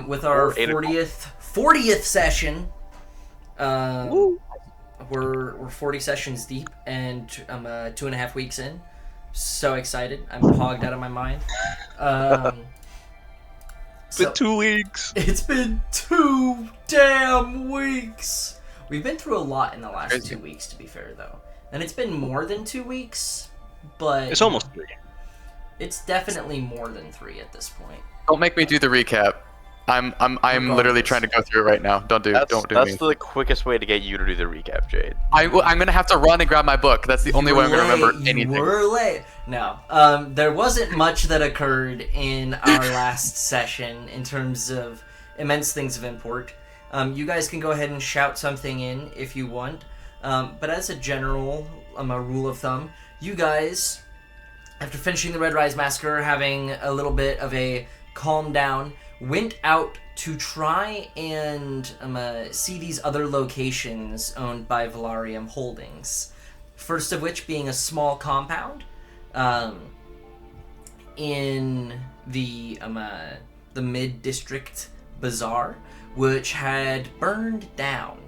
with our 40th session. We're 40 sessions deep, and I'm 2.5 weeks in. So excited! I'm hogged out of my mind. It's been 2 weeks. It's been 2 damn weeks. We've been through a lot in the last 2 weeks, to be fair, though, and it's been more than 2 weeks, but it's almost 3. It's definitely more than 3 at this point. Don't make me do the recap. I'm literally trying to go through it right now. Don't do me. That's the quickest way to get you to do the recap, Jade. I'm gonna have to run and grab my book. That's the only way I'm gonna remember anything. We're late. No, there wasn't much that occurred in our last session in terms of immense things of import. You guys can go ahead and shout something in if you want, but as a general, a rule of thumb, you guys, after finishing the Red Rise Massacre, having a little bit of a calm down, went out to try and see these other locations owned by Valarium Holdings. First of which being a small compound in the Mid-District Bazaar, which had burned down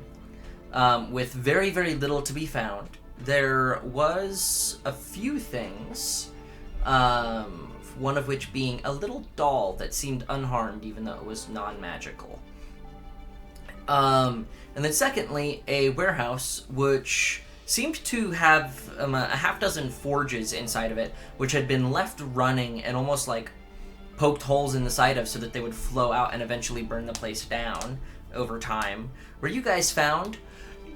with very, very little to be found. There was a few things, one of which being a little doll that seemed unharmed even though it was non-magical. And then secondly, a warehouse which seemed to have a half dozen forges inside of it, which had been left running and almost like poked holes in the side of so that they would flow out and eventually burn the place down over time, where you guys found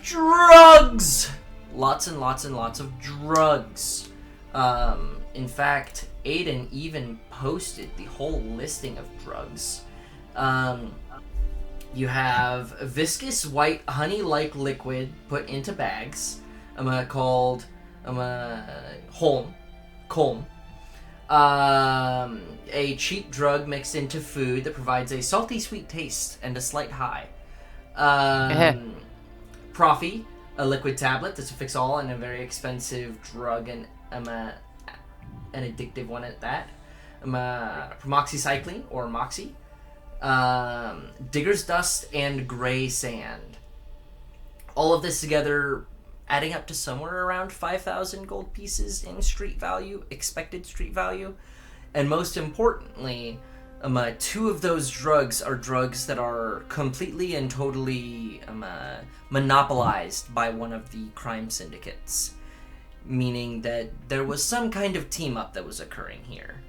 drugs! Lots and lots and lots of drugs. In fact, Aiden even posted the whole listing of drugs. You have viscous white honey-like liquid put into bags, called Colm. A cheap drug mixed into food that provides a salty sweet taste and a slight high. Prophy, a liquid tablet that's a fix-all and a very expensive drug and an addictive one at that. Promoxycycline, or Moxie. Digger's dust and gray sand. All of this together adding up to somewhere around 5,000 gold pieces in street value, expected street value. And most importantly, 2 of those drugs are drugs that are completely and totally monopolized by one of the crime syndicates. Meaning that there was some kind of team-up that was occurring here.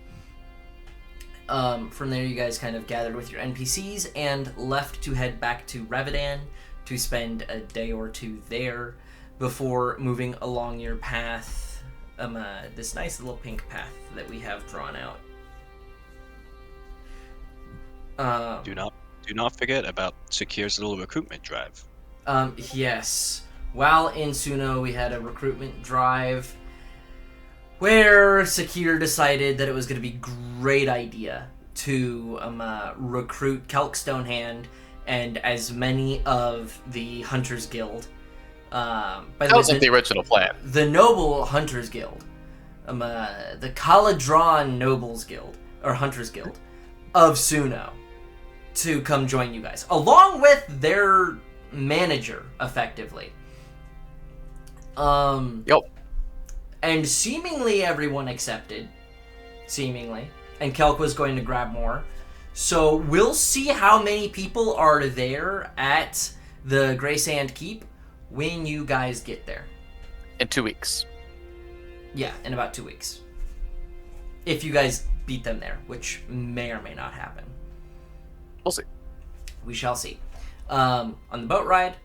From there, you guys kind of gathered with your NPCs and left to head back to Revedan to spend a day or 2 there before moving along your path, this nice little pink path that we have drawn out. Do not forget about Sekir's little recruitment drive. Yes. While in Suno, we had a recruitment drive where Sekir decided that it was going to be a great idea to recruit Kelk Stonehand and as many of the Hunters Guild. That was like the original plan. The Noble Hunters Guild. The Caladron Nobles Guild, or Hunters Guild, of Suno, to come join you guys. Along with their manager, effectively. Yep. And seemingly everyone accepted. Seemingly. And Kelk was going to grab more. So we'll see how many people are there at the Grey Sand Keep when you guys get there. In 2 weeks. Yeah, in about 2 weeks. If you guys beat them there, which may or may not happen. We'll see. We shall see. On the boat ride,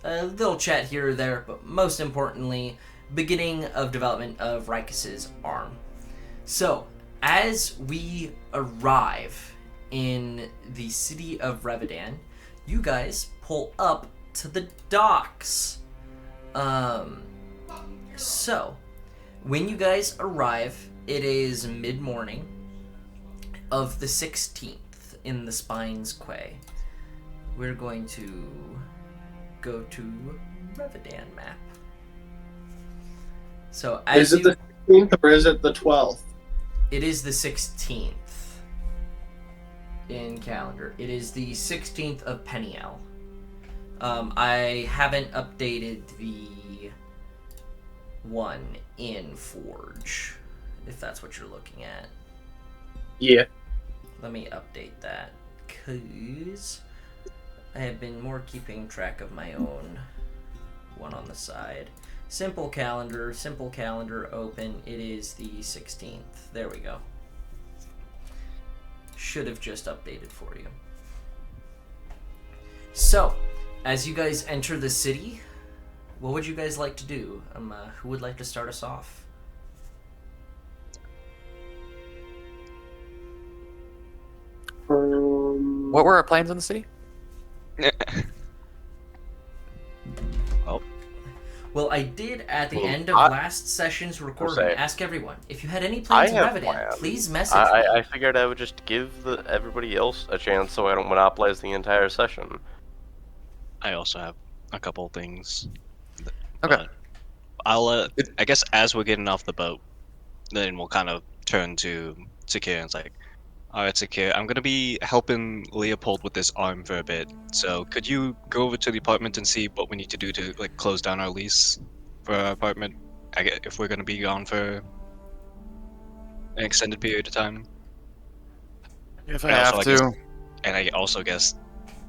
a little chat here or there, but most importantly, beginning of development of Rikus's arm. So, as we arrive in the city of Revedan, you guys pull up to the docks. So, when you guys arrive, it is mid-morning of the 16th in the Spines Quay. We're going to go to Revedan map. So as is it the 16th or is it the 12th? It is the 16th. in calendar. It is the 16th of Peniel. I haven't updated the one in Forge, if that's what you're looking at. Yeah. Let me update that, because I have been more keeping track of my own one on the side. Simple calendar, open. It is the 16th. There we go. Should have just updated for you. So, as you guys enter the city, what would you guys like to do? Who would like to start us off? What were our plans in the city? Well, I did at the Well, end of last session's recording say- ask everyone, if you had any plans in have Revenant, plans. please message me. I figured I would just give everybody else a chance so I don't monopolize the entire session. I also have a couple things. Okay. But I'll I guess as we're getting off the boat, then we'll kind of turn to Sakir and it's like, alright Sakir, I'm gonna be helping Leopold with this arm for a bit. So could you go over to the apartment and see what we need to do to like close down our lease for our apartment? I guess if we're gonna be gone for an extended period of time. If I And also, have I guess- to. And I also guess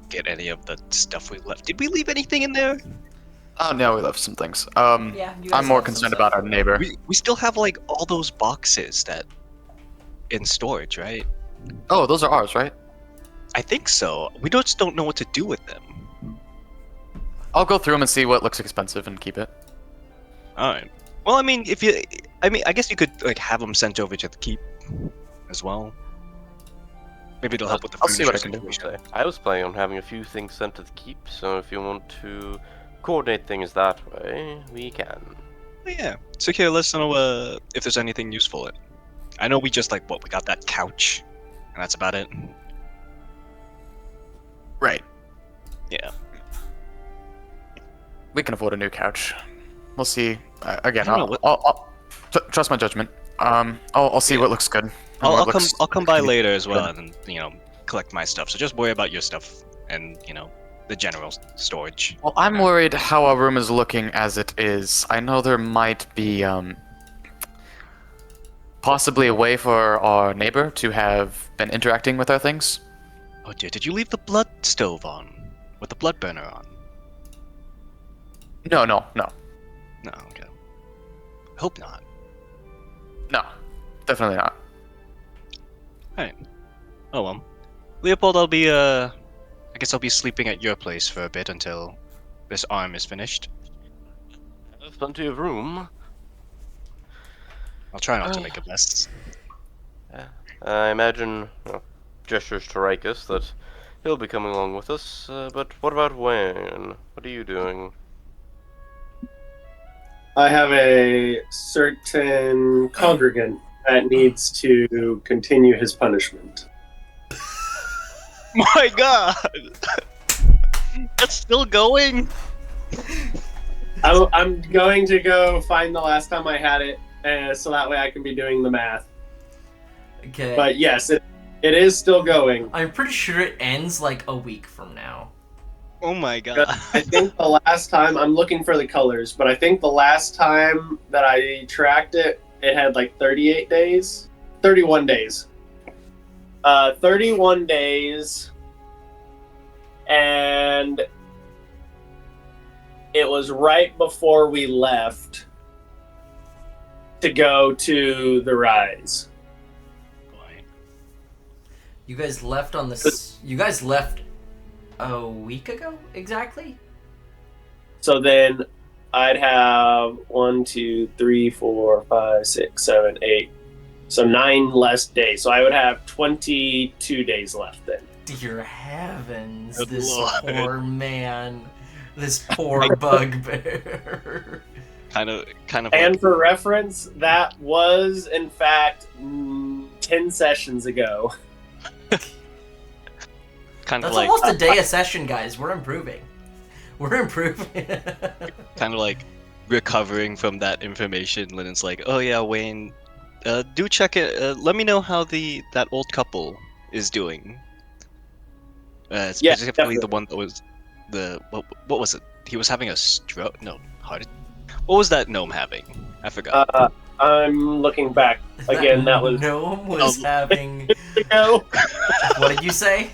get any of the stuff we left. Did we leave anything in there? Oh no, we left some things. Yeah, you guys I'm more left some concerned stuff. about our neighbor. We still have like all those boxes that in storage, right? Oh, those are ours, right? I think so. We just don't know what to do with them. I'll go through them and see what looks expensive and keep it. All right. Well, I mean, I guess you could like have them sent over to the keep as well. Maybe it'll help with the I'll see what I furniture can do. situation. I was planning on having a few things sent to the keep, so if you want to coordinate things that way, we can. Oh, yeah. So here, let us know if there's anything useful. I know we just we got that couch, and that's about it. Right. Yeah. We can afford a new couch. We'll see. Again, I don't know I'll trust my judgment. I'll see what looks good. and I'll what looks- come by later as well, and collect my stuff. So just worry about your stuff and the general storage. Well, I'm worried how our room is looking as it is. I know there might be possibly a way for our neighbor to have been interacting with our things. Oh dear, did you leave the blood stove on? With the blood burner on? No. No, okay. Hope not. No. Definitely not. Alright. Oh well. Leopold, I guess I'll be sleeping at your place for a bit until this arm is finished. There's plenty of room. I'll try not to make a mess. I imagine, gestures to Rikus, that he'll be coming along with us. But what about Wayne? What are you doing? I have a certain congregant that needs to continue his punishment. My god! That's still going? I'm going to go find the last time I had it, so that way I can be doing the math. Okay. But yes, it is still going. I'm pretty sure it ends like a week from now. Oh my god. I think the last time, I'm looking for the colors, but I think the last time that I tracked it, it had like 38 days. 31 days. 31 days. And it was right before we left to go to the Rise. Boy. You guys left on this. You guys left a week ago, exactly. So then I'd have 1, 2, 3, 4, 5, 6, 7, 8. So 9 less days. So I would have 22 days left then. Dear heavens, Good this lord. poor man. This poor bugbear. Kind of And for reference, that was in fact 10 sessions ago. kind of That's like almost a day a session, guys. We're improving. We're improving. kind of like recovering from that information. Lynn's like, oh yeah, Wayne, do check it. Let me know how that old couple is doing. Yeah, Specifically definitely. the one that was what was it? He was having a stroke. No, heart. What was that gnome having? I forgot. I'm looking back again. That was gnome was having. ago. What did you say?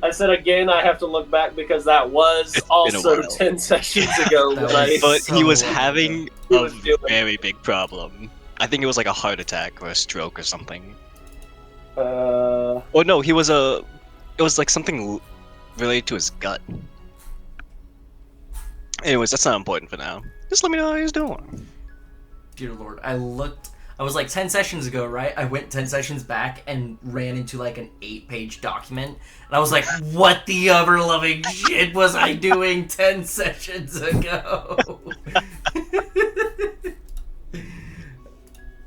I said again. I have to look back because that was It's been a also while. 10 sessions ago. That when I was- But so he was long having He a was doing- very big problem. I think it was like a heart attack or a stroke or something. Or no, he was a. It was like something related to his gut. Anyways, that's not important for now. Just let me know how he's doing. Dear Lord, I was like 10 sessions ago, right? I went 10 sessions back and ran into like an 8-page document. And I was like, what the ever loving shit was I doing 10 sessions ago?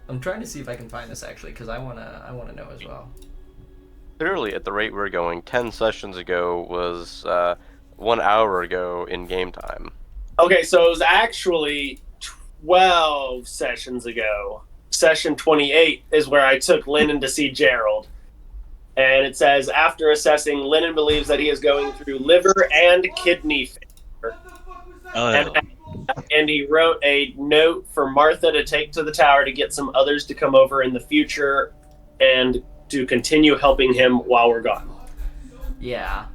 I'm trying to see if I can find this actually, because I wanna know as well. Clearly, at the rate we're going, 10 sessions ago was 1 hour ago in game time. Okay, so it was actually 12 sessions ago. Session 28 is where I took Lennon to see Gerald. And it says, after assessing, Lennon believes that he is going through liver and kidney failure. Oh, And he wrote a note for Martha to take to the tower to get some others to come over in the future and to continue helping him while we're gone. Yeah.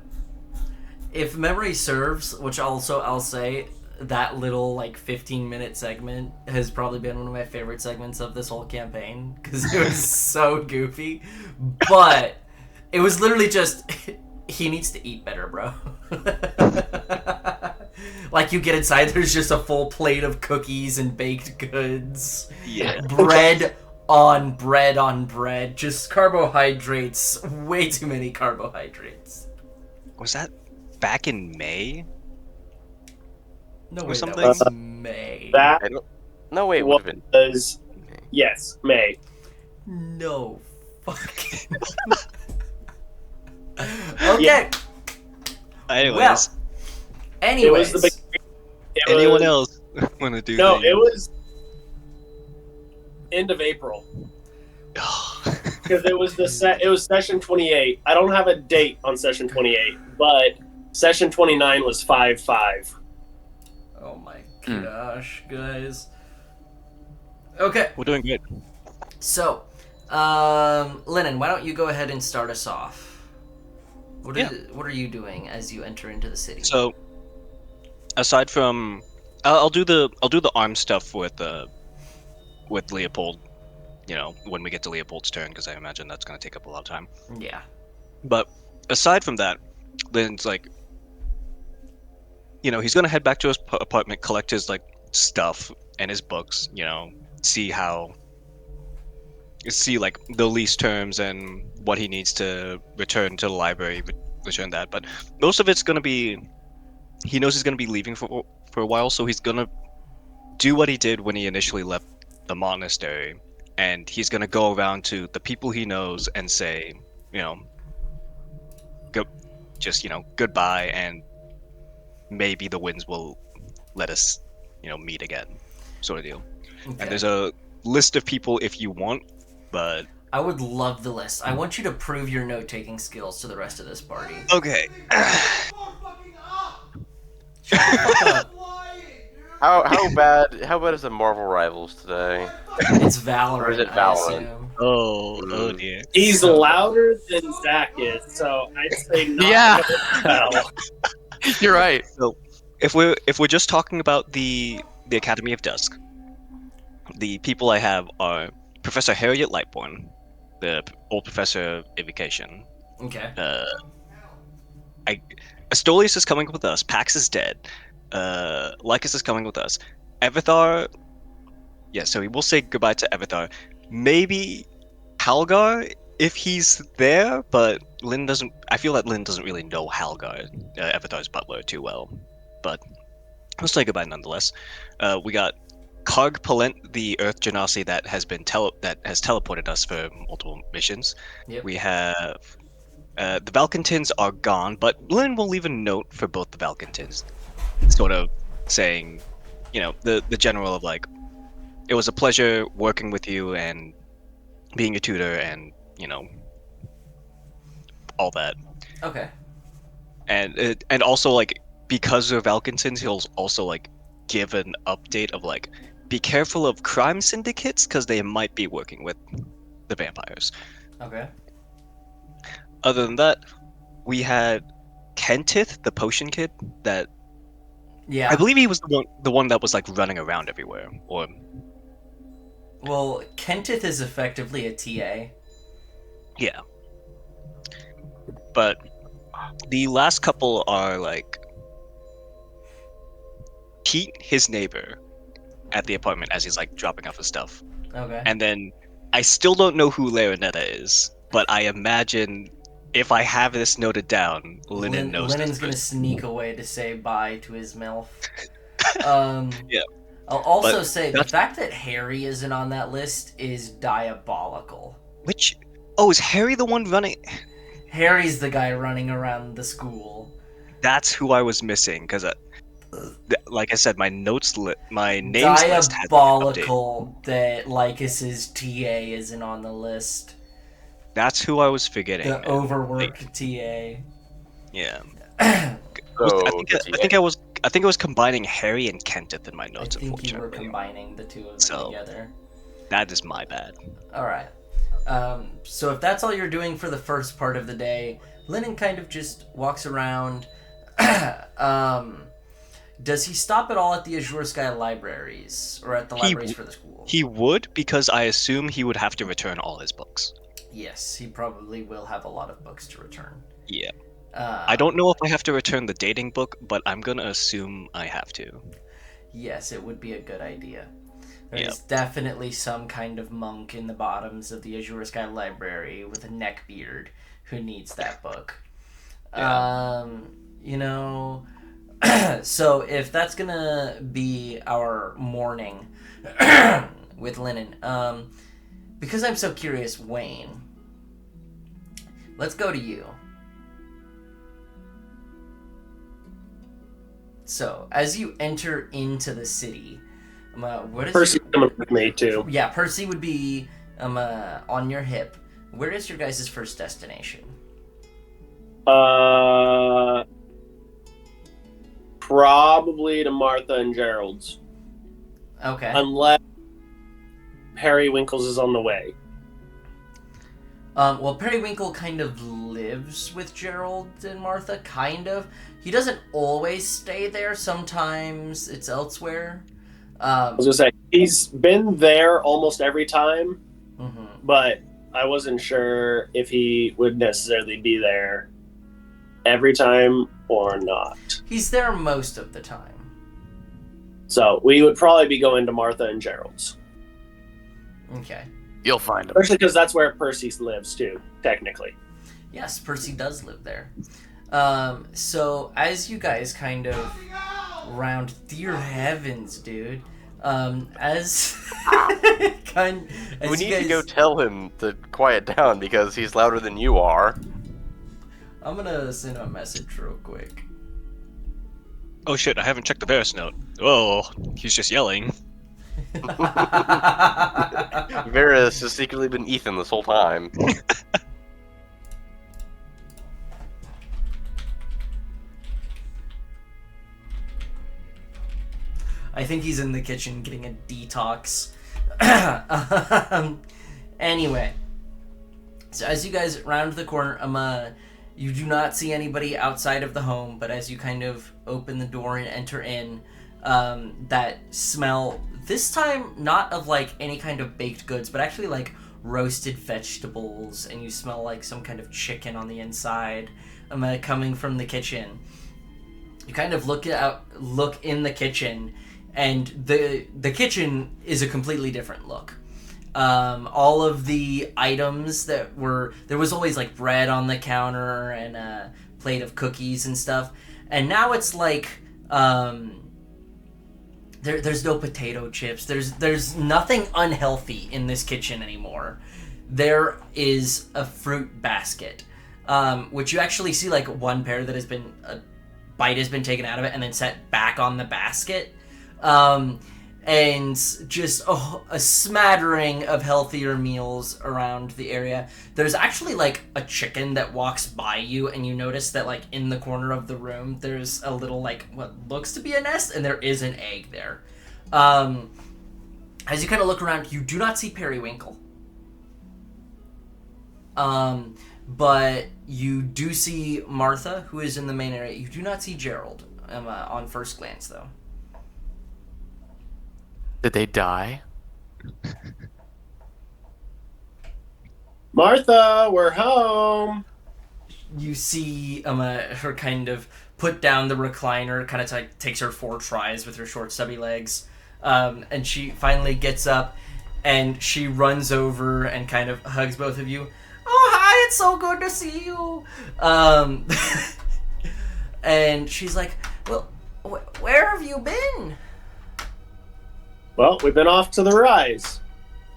If memory serves, which also I'll say, that little like 15-minute segment has probably been one of my favorite segments of this whole campaign because it was so goofy. But it was literally just he needs to eat better, bro. Like you get inside, there's just a full plate of cookies and baked goods. yeah. Bread on bread on bread. Just carbohydrates. Way too many carbohydrates. Was that back in May? No Or way, something? that was May. That I don't. No, wait, it would have been. was, yes, May. No fucking. Okay. Anyways, Well, It was anyways. the big. It anyone was, else want to do? No, things? it was end of April because it was It was session 28. I don't have a date on session 28, but session 29 was 5/5. Oh my gosh, guys. Okay, We're doing good. so, Lennon, why don't you go ahead and start us off? What are you doing as you enter into the city? So, aside from, I'll do the arm stuff with Leopold. You know, when we get to Leopold's turn, because I imagine that's going to take up a lot of time. Yeah. But aside from that, Lynn's like, you know, he's going to head back to his apartment, collect his like stuff and his books. You know, see like the lease terms and what he needs to return to the library, return that. But most of it's going to be, he knows he's going to be leaving for a while, so he's going to do what he did when he initially left the monastery, and he's going to go around to the people he knows and say, you know, goodbye, and maybe the winds will let us, you know, meet again, sort of deal. Okay. And there's a list of people if you want, but I would love the list. I want you to prove your note-taking skills to the rest of this party. okay. Shut the fuck up. How bad is the Marvel Rivals today? It's Valorant, Or is it I Valorant? assume. Oh dear. He's louder than Zach is, so I'd say not. Yeah. Well. You're right. So if we're just talking about the Academy of Dusk, the people I have are Professor Harriet Lightborn, the old professor of evocation. Okay. Astolius is coming with us. Pax is dead. Lycus is coming with us. Evithar, yeah, so we will say goodbye to Evithar. Maybe Halgar if he's there, but Lynn doesn't. I feel that Lynn doesn't really know Halgar, Evithar's butler, too well. But we'll say goodbye nonetheless. We got Karg Palent, the Earth Genasi that has been teleported us for multiple missions. Yep. We have the Valkentins are gone, but Lynn will leave a note for both the Valkentins, sort of saying, you know, the general of like, it was a pleasure working with you and being a tutor, and you know, all that. Okay. and also like because of Alkinsons, he'll also like give an update of like be careful of crime syndicates because they might be working with the vampires. Okay. Other than that, we had Kentith, the potion kid. That Yeah. I believe he was the one that was like running around everywhere. Or Well, Kentith is effectively a TA. yeah, but the last couple are like Pete, his neighbor, at the apartment as he's like dropping off his stuff, Okay. and then I still don't know who Larinetta is, but I imagine if I have this noted down, Linen knows. Lennon's this gonna person. sneak away to say bye to his MILF. Um, Yeah. I'll also But say the that's- fact that Harry isn't on that list is diabolical. Which? Oh, is Harry the one running? Harry's the guy running around the school. That's who I was missing because, like I said, my names list had the update. Diabolical that Lycus's TA isn't on the list. That's who I was forgetting. The and, overworked like, TA. yeah. So, I think I was combining Harry and Kentith in my I notes. think you were Unfortunately, combining the two of them So- together. that is my bad. Alright. So if that's all you're doing for the first part of the day, Lennon kind of just walks around. Does he stop at all at the Azure Sky libraries? Or at the libraries for the school? He would, because I assume he would have to return all his books. Yes, he probably will have a lot of books to return. Yeah. I don't know if I have to return the dating book, but I'm gonna assume I have to. Yes, it would be a good idea. There's Yep. definitely some kind of monk in the bottoms of the Azure Sky Library with a neck beard who needs that book. Yeah. You know, so if that's gonna be our morning with Lennon, because I'm so curious, Wayne, let's go to you. So, as you enter into the city, what is Percy's coming with me too. Yeah, Percy would be on your hip. Where is your guys' first destination? Probably to Martha and Gerald's, Okay. unless Harry Winkles is on the way. Well, Periwinkle kind of lives with Gerald and Martha, kind of. He doesn't always stay there. Sometimes it's elsewhere. I was gonna say he's been there almost every time, Mhm. but I wasn't sure if he would necessarily be there every time or not. He's there most of the time. So we would probably be going to Martha and Gerald's, Okay. You'll find him. especially because that's where Percy lives too, technically. Yes, Percy does live there. So as you guys kind of round, dear heavens, dude. As We need to go tell him to quiet down because he's louder than you are. I'm gonna send him a message real quick. Oh shit! I haven't checked the Varus note. Oh, he's just yelling. Varys has secretly been Ethan this whole time. I think he's in the kitchen getting a detox. Anyway, so as you guys round the corner, you do not see anybody outside of the home, but as you kind of open the door and enter in, that smell, this time not of like any kind of baked goods, but actually like roasted vegetables, and you smell like some kind of chicken on the inside, coming from the kitchen. You kind of look in the kitchen, and the kitchen is a completely different look. All of the items there was always like bread on the counter and a plate of cookies and stuff, and now it's like there's no potato chips. There's nothing unhealthy in this kitchen anymore. There is a fruit basket, which you actually see like one pear that a bite has been taken out of it and then set back on the basket. and just a smattering of healthier meals around the area. There's actually like a chicken that walks by you, and you notice that like in the corner of the room there's a little like what looks to be a nest, and there is an egg there. As you kind of look around, you do not see Periwinkle. But you do see Martha, who is in the main area. You do not see Gerald on first glance, though. Did they die? Martha, we're home. You see her kind of put down the recliner, kind of takes her 4 tries with her short, stubby legs, and she finally gets up, and she runs over and kind of hugs both of you. Oh, hi, it's so good to see you. And she's like, well, where have you been? Well, we've been off to the Rise.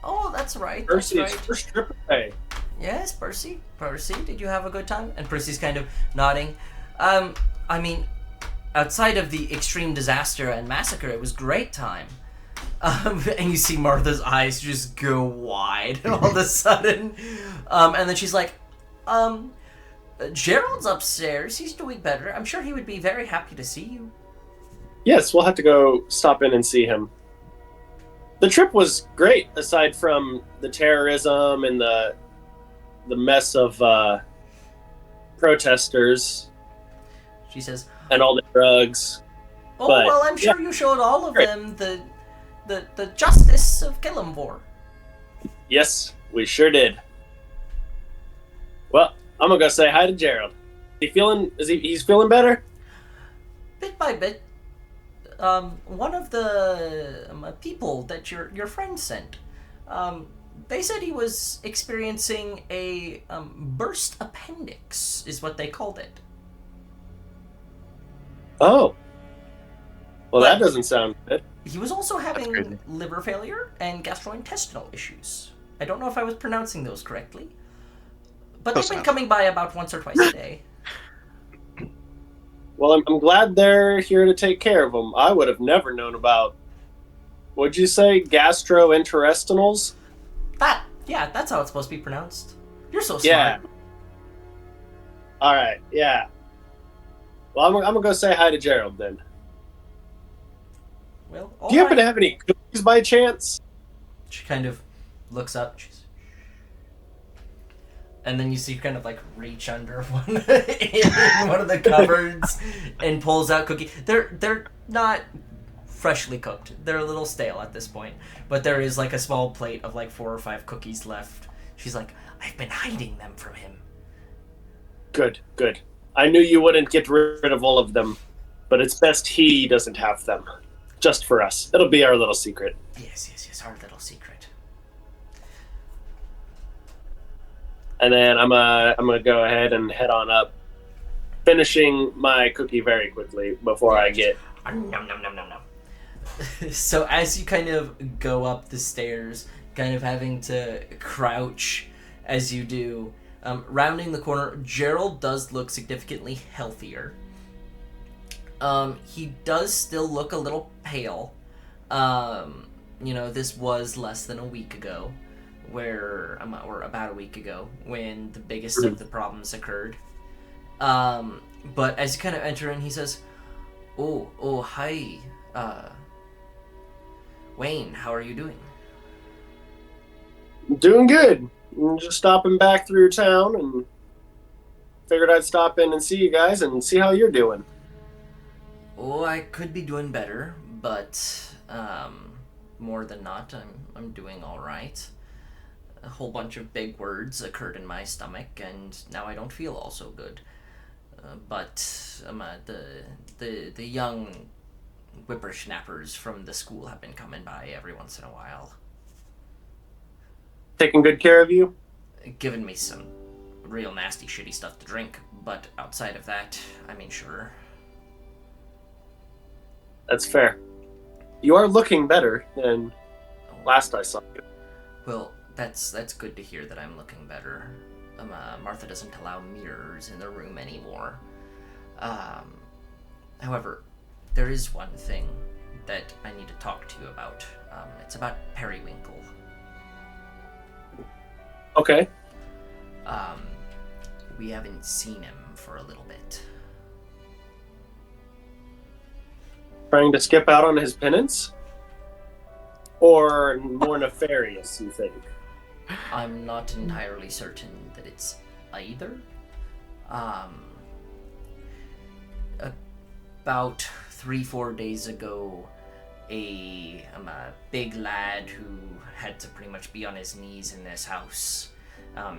Oh, that's right. Percy's That's right. first trip away. Yes, Percy. Percy, did you have a good time? And Percy's kind of nodding. I mean, outside of the extreme disaster and massacre, it was great time. And you see Martha's eyes just go wide all of a sudden. And then she's like, Gerald's upstairs. He's doing better. I'm sure he would be very happy to see you. Yes, we'll have to go stop in and see him. The trip was great, aside from the terrorism and the mess of protesters She says, and all the drugs. oh, But, well, I'm sure you showed all of Great. them the justice of Killamvor. Yes, we sure did. Well, I'm gonna go say hi to Gerald. He's feeling better? Bit by bit, one of the people that your friend sent, they said he was experiencing a burst appendix, is what they called it. Oh. Well, But- that doesn't sound good. He was also crazy. having liver failure and gastrointestinal issues. I don't know if I was pronouncing those correctly, but Close they've been enough. coming by about once or twice a day. Well, I'm glad they're here to take care of him. I would have never known about, what'd you say, gastrointestinals? That's how it's supposed to be pronounced. You're so smart. Yeah. All right, yeah. Well, I'm gonna go say hi to Gerald then. Well, Do you happen to have any cookies by chance? She kind of looks up. And then you see her kind of like reach under one in one of the cupboards and pulls out cookie. They're not freshly cooked. They're a little stale at this point, but there is like a small plate of like 4 or 5 cookies left. She's like, I've been hiding them from him. Good, good. I knew you wouldn't get rid of all of them, but it's best he doesn't have them. Just for us. It'll be our little secret. Yes, our little secret. And then I'm gonna go ahead and head on up, finishing my cookie very quickly before I get. Nom, nom, nom, nom, nom. So as you kind of go up the stairs, kind of having to crouch as you do, rounding the corner, Gerald does look significantly healthier. He does still look a little pale. This was less than a week ago, or about a week ago, when the biggest of the problems occurred. But as you kind of enter in, he says, Oh, hi, Wayne, how are you doing? Doing good. I'm just stopping back through town and figured I'd stop in and see you guys and see how you're doing. Oh, I could be doing better, but more than not, I'm doing all right. A whole bunch of big words occurred in my stomach, and now I don't feel all so good. But the young whippersnappers from the school have been coming by every once in a while, Taking good care of you? giving me some real nasty, shitty stuff to drink. But outside of that, I mean, sure. That's fair. You are looking better than last I saw you. Well, that's good to hear that I'm looking better. Martha doesn't allow mirrors in the room anymore. However, there is one thing. that I need to talk to you about. It's about Periwinkle. Okay. We haven't seen him for a little bit. Trying to skip out on his penance? Or more nefarious, you think? I'm not entirely certain that it's either. About 3-4 days ago, a big lad who had to pretty much be on his knees in this house,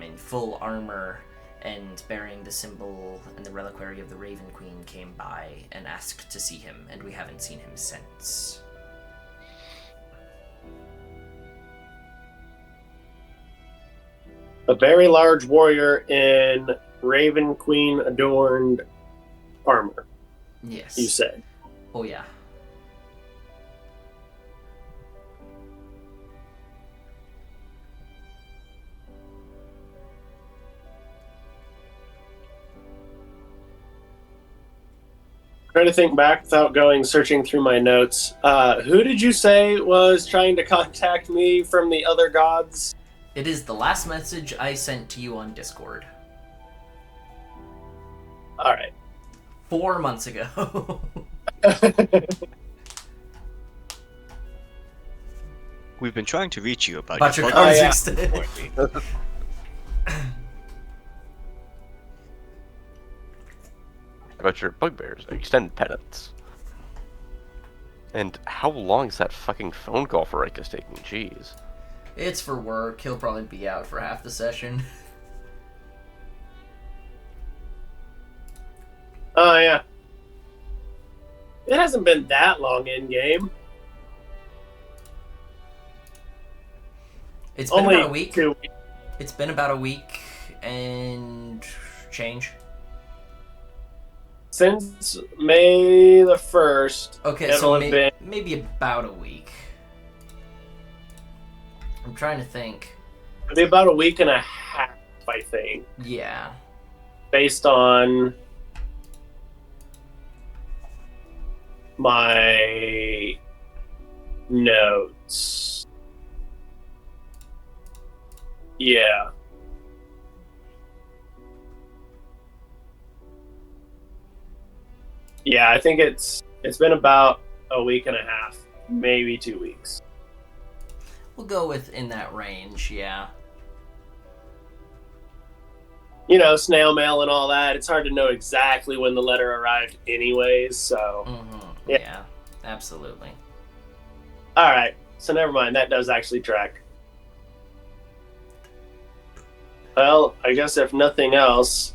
in full armor and bearing the symbol and the reliquary of the Raven Queen, came by and asked to see him, and we haven't seen him since. A very large warrior in Raven Queen adorned armor, Yes. you said. Oh, yeah. Trying to think back without searching through my notes. Who did you say was trying to contact me from the other gods? It is the last message I sent to you on Discord. All right. 4 months ago. We've been trying to reach you about, About your bug- cards yeah. extended. About your bugbears, extended penance. And how long is that fucking phone call for Rikus taking? Jeez. It's for work. He'll probably be out for half the session. Oh, yeah. It hasn't been that long in game. It's been Only about a week. 2 weeks. It's been about a week and change. Since May the 1st. Okay, It'll so have been- maybe about a week. I'm trying to think. It'll be about a week and a half, I think. Yeah. Based on my notes. Yeah. Yeah, I think it's been about a week and a half, maybe 2 weeks. We'll go with in that range, yeah. You know, snail mail and all that. It's hard to know exactly when the letter arrived anyways, so. Mm-hmm. Yeah. Yeah, absolutely. Alright, so never mind. That does actually track. Well, I guess if nothing else,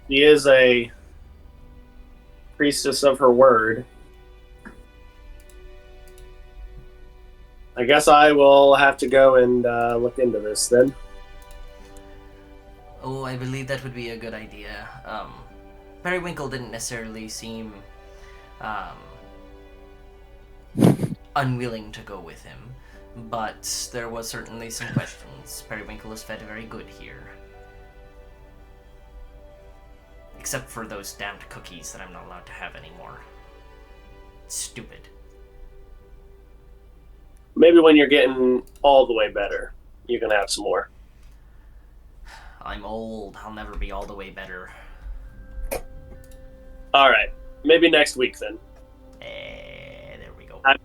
he is a priestess of her word. I guess I will have to go and look into this then. Oh, I believe that would be a good idea. Periwinkle didn't necessarily seem unwilling to go with him, but there was certainly some questions. Periwinkle is fed very good here. Except for those damned cookies that I'm not allowed to have anymore. Stupid. Maybe when you're getting all the way better, you can have some more. I'm old. I'll never be all the way better. Alright, maybe next week then. There we go. I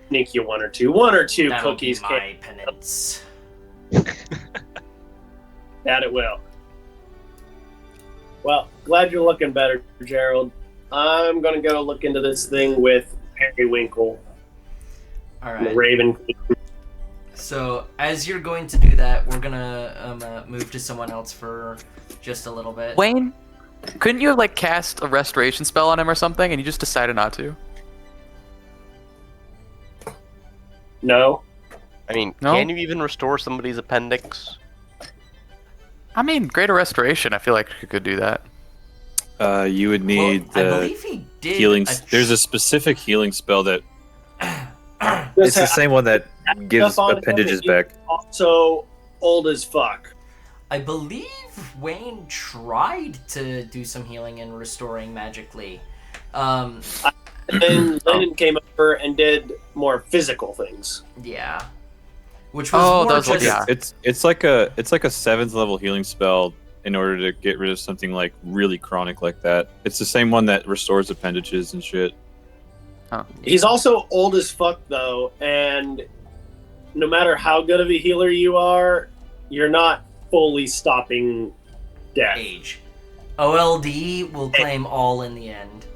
sneak you one or two. One or two That'll cookies. be my penance. That it will. Well, glad you're looking better, Gerald. I'm gonna go look into this thing with Periwinkle, All and the right. Raven. So as you're going to do that, we're gonna move to someone else for just a little bit. Wayne, couldn't you like cast a restoration spell on him or something, and you just decided not to? No. I mean, No? can you even restore somebody's appendix? I mean, greater restoration. I feel like you could do that. You would need I the believe he did. healing. There's a specific healing spell that Just it's the have same one that gives stuff on him appendages and he's back. Also old as fuck. I believe Wayne tried to do some healing and restoring magically. And then Lennon came over and did more physical things. Yeah. Which was Oh, more those just... yeah. It's like a 7th level healing spell in order to get rid of something like really chronic like that. It's the same one that restores appendages and shit. He's also old as fuck, though, and no matter how good of a healer you are, you're not fully stopping death. age. OLD will claim all in the end.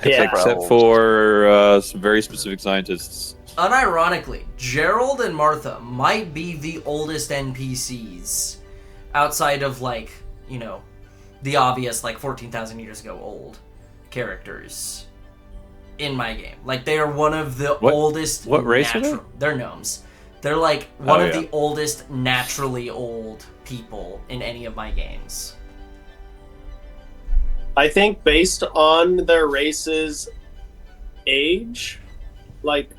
Yeah. Except for some very specific scientists. Unironically, Gerald and Martha might be the oldest NPCs outside of, like, you know, the obvious, like, 14,000 years ago old characters in my game. Like, they are one of the oldest. What race are they? They're gnomes. They're, like, one of yeah. the oldest naturally old people in any of my games. I think based on their race's age, like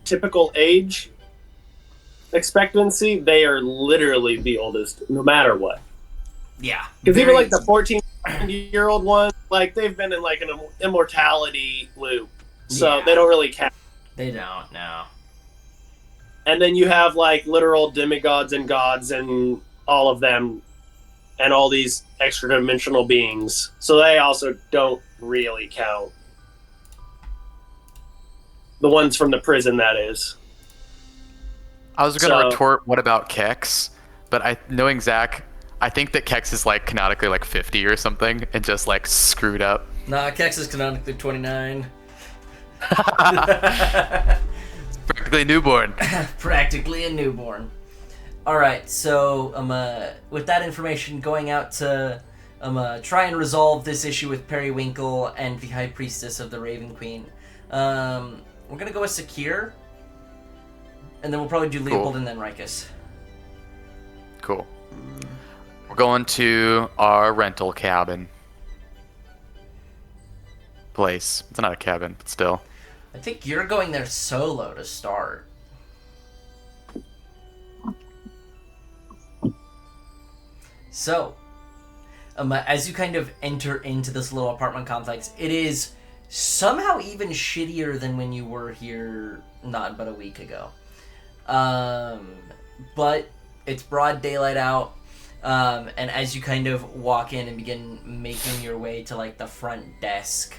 typical age expectancy, they are literally the oldest, no matter what. Yeah. Because even very- like the 14-year-old one, like they've been in like an immortality loop, so Yeah. they don't really count. They don't, no. And then you have like literal demigods and gods and all of them, and all these extra dimensional beings, so they also don't really count. The ones from the prison, that is. I was gonna So- retort, what about Kex? But knowing Zach, I think that Kex is like canonically like 50 or something and just like screwed up. Nah, Kex is canonically 29. Practically newborn. Practically a newborn. Alright, so with that information going out to try and resolve this issue with Periwinkle and the High Priestess of the Raven Queen. We're gonna go with Sakir, and then we'll probably do Leopold and then Rikus. Cool. We're going to our rental cabin place. It's not a cabin, but still. I think you're going there solo to start. So, as you kind of enter into this little apartment complex, it is somehow even shittier than when you were here not but a week ago. But it's broad daylight out, and as you kind of walk in and begin making your way to like the front desk,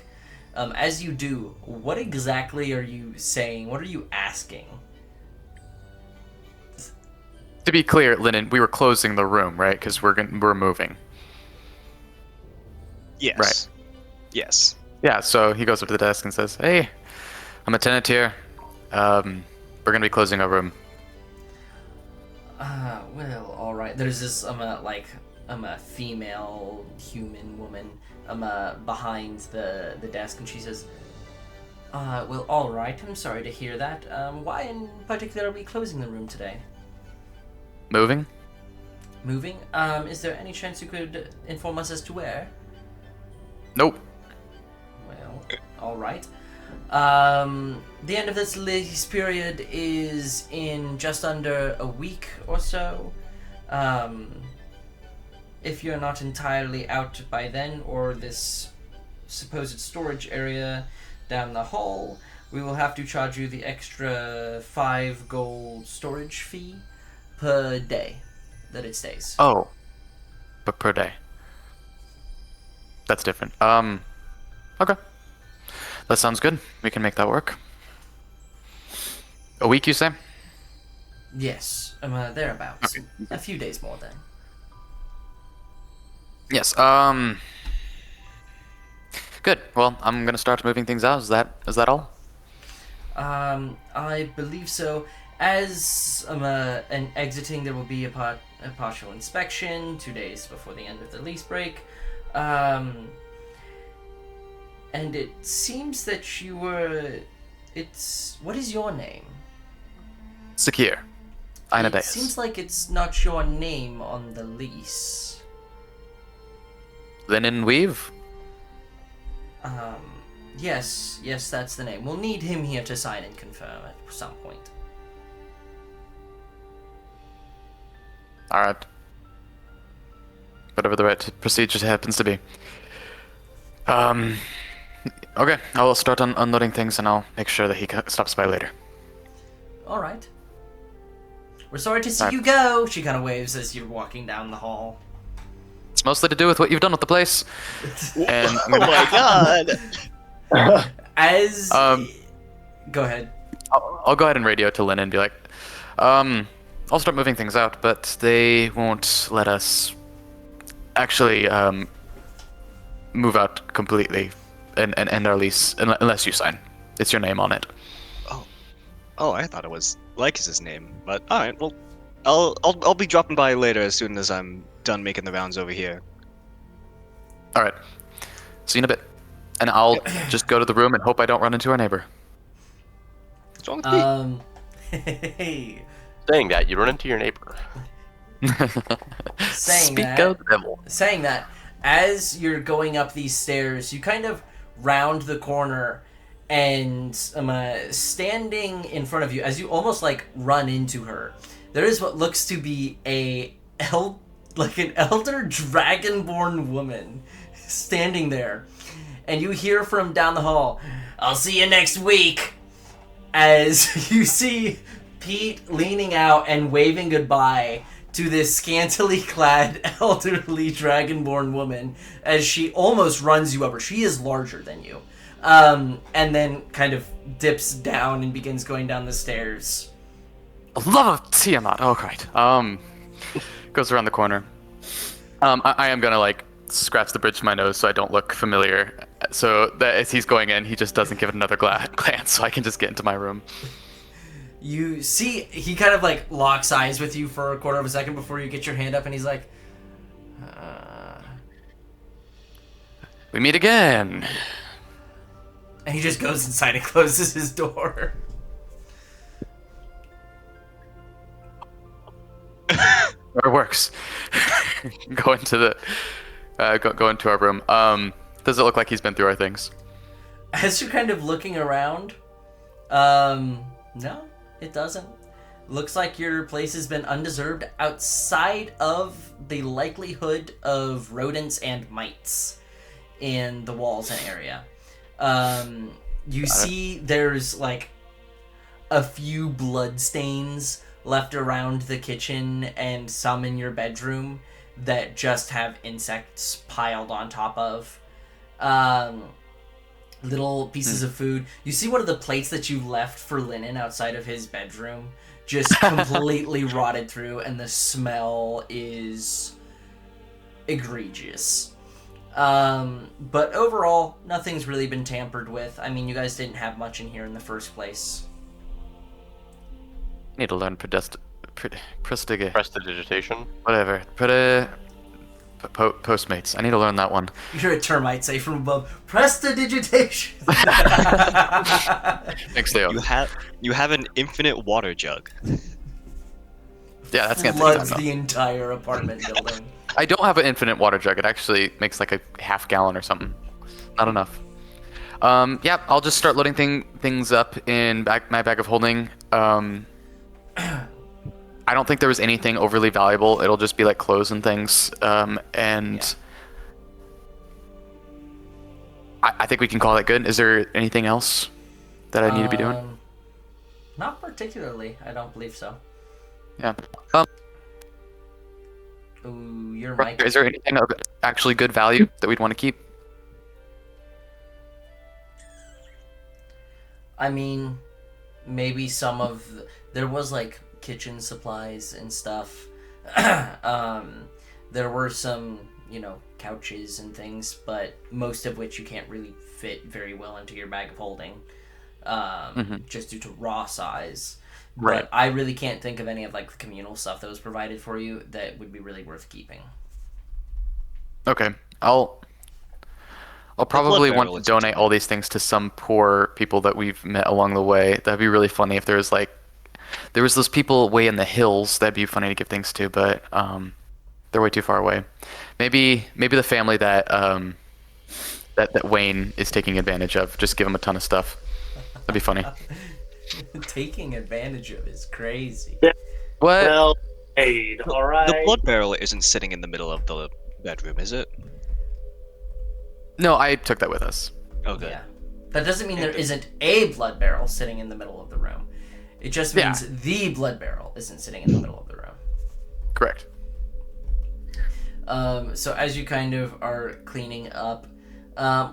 as you do, what exactly are you saying? What are you asking? To be clear, Lennon, we were closing the room, right? Because we're moving. Yes. Right. Yes. Yeah. So he goes up to the desk and says, "Hey, I'm a tenant here. We're gonna be closing our room." Well, all right. There's this a female human woman behind the desk, and she says, well, all right. I'm sorry to hear that. Why in particular are we closing the room today? Moving? Moving? Is there any chance you could inform us as to where? Nope. Well, all right. The end of this lease period is in just under a week or so. If you're not entirely out by then, or this supposed storage area down the hall, we will have to charge you the extra 5 gold storage fee per day that it stays. Oh. But per day. That's different. Okay. That sounds good. We can make that work. A week, you say? Yes, thereabouts. A few days more then. Yes. Good. Well, I'm gonna start moving things out. Is that all? I believe so. As an exiting, there will be a partial inspection 2 days before the end of the lease break. And it seems that you were... What is your name? Sakir. It Inadeus. seems like it's not your name on the lease. Linen Weave? Yes, that's the name. We'll need him here to sign and confirm at some point. Alright. Whatever the right procedure happens to be. Okay, I'll start unloading things, and I'll make sure that he stops by later. All right. We're sorry to see Alright. you go. She kind of waves as you're walking down the hall. It's mostly to do with what you've done with the place. And I'm Oh gonna, my god! As Um, go ahead. I'll go ahead and radio to Lynn and be like, I'll start moving things out, but they won't let us actually move out completely and end our lease unless you sign. It's your name on it. Oh, I thought it was Lycus's name, but alright, well, I'll be dropping by later as soon as I'm done making the rounds over here. All right. See you in a bit. And I'll just go to the room and hope I don't run into our neighbor. What's wrong with me? Hey, Saying that, you run into your neighbor. saying Speak that, of the devil. saying that, as you're going up these stairs, you kind of round the corner, and standing in front of you, as you almost like run into her, there is what looks to be an elder dragonborn woman standing there, and you hear from down the hall, "I'll see you next week," as you see Pete leaning out and waving goodbye to this scantily clad elderly dragonborn woman as she almost runs you over. She is larger than you. And then kind of dips down and begins going down the stairs. Love of Tiamat. Oh, right. Goes around the corner. I am gonna like scratch the bridge of my nose so I don't look familiar. So that as he's going in, he just doesn't give it another glance, so I can just get into my room. You see, he kind of like locks eyes with you for a quarter of a second before you get your hand up, and he's like, We meet again. and he just goes inside and closes his door. It works. Go into the go into our room. Does it look like he's been through our things? As you're kind of looking around, no, it doesn't. Looks like your place has been undisturbed outside of the likelihood of rodents and mites in the walls and area. You see there's like a few blood stains left around the kitchen and some in your bedroom that just have insects piled on top of. Little pieces of food. You see one of the plates that you left for Linen outside of his bedroom just completely rotted through, and the smell is egregious. But overall, nothing's really been tampered with. I mean, you guys didn't have much in here in the first place. Need to learn Prestidigitation. whatever. Postmates. I need to learn that one. You hear a termite say from above, "Prestidigitation." Thanks, Leo. You have an infinite water jug. Yeah, that's gonna take Floods time. the entire apartment building. I don't have an infinite water jug. It actually makes like a half gallon or something. Not enough. Yeah, I'll just start loading things up in my bag of holding. I don't think there was anything overly valuable. It'll just be like clothes and things. I think we can call that good. Is there anything else that I need to be doing? Not particularly. I don't believe so. Yeah. Ooh, your mic. Is there anything of actually good value that we'd want to keep? I mean, maybe some of there was like kitchen supplies and stuff. There were some, couches and things, but most of which you can't really fit very well into your bag of holding, just due to raw size. Right. But I really can't think of any of like the communal stuff that was provided for you that would be really worth keeping. Okay. I'll probably blood want barrel to is donate all these things to some poor people that we've met along the way. That'd be really funny if there was those people way in the hills. That'd be funny to give things to, but they're way too far away. Maybe the family that that Wayne is taking advantage of. Just give him a ton of stuff. That'd be funny. Taking advantage of is crazy. What? Well, paid, all right. The blood barrel isn't sitting in the middle of the bedroom, is it? No, I took that with us. Okay. Yeah. That doesn't mean there isn't a blood barrel sitting in the middle of the room. It just means the blood barrel isn't sitting in the middle of the room. Correct. So as you kind of are cleaning up,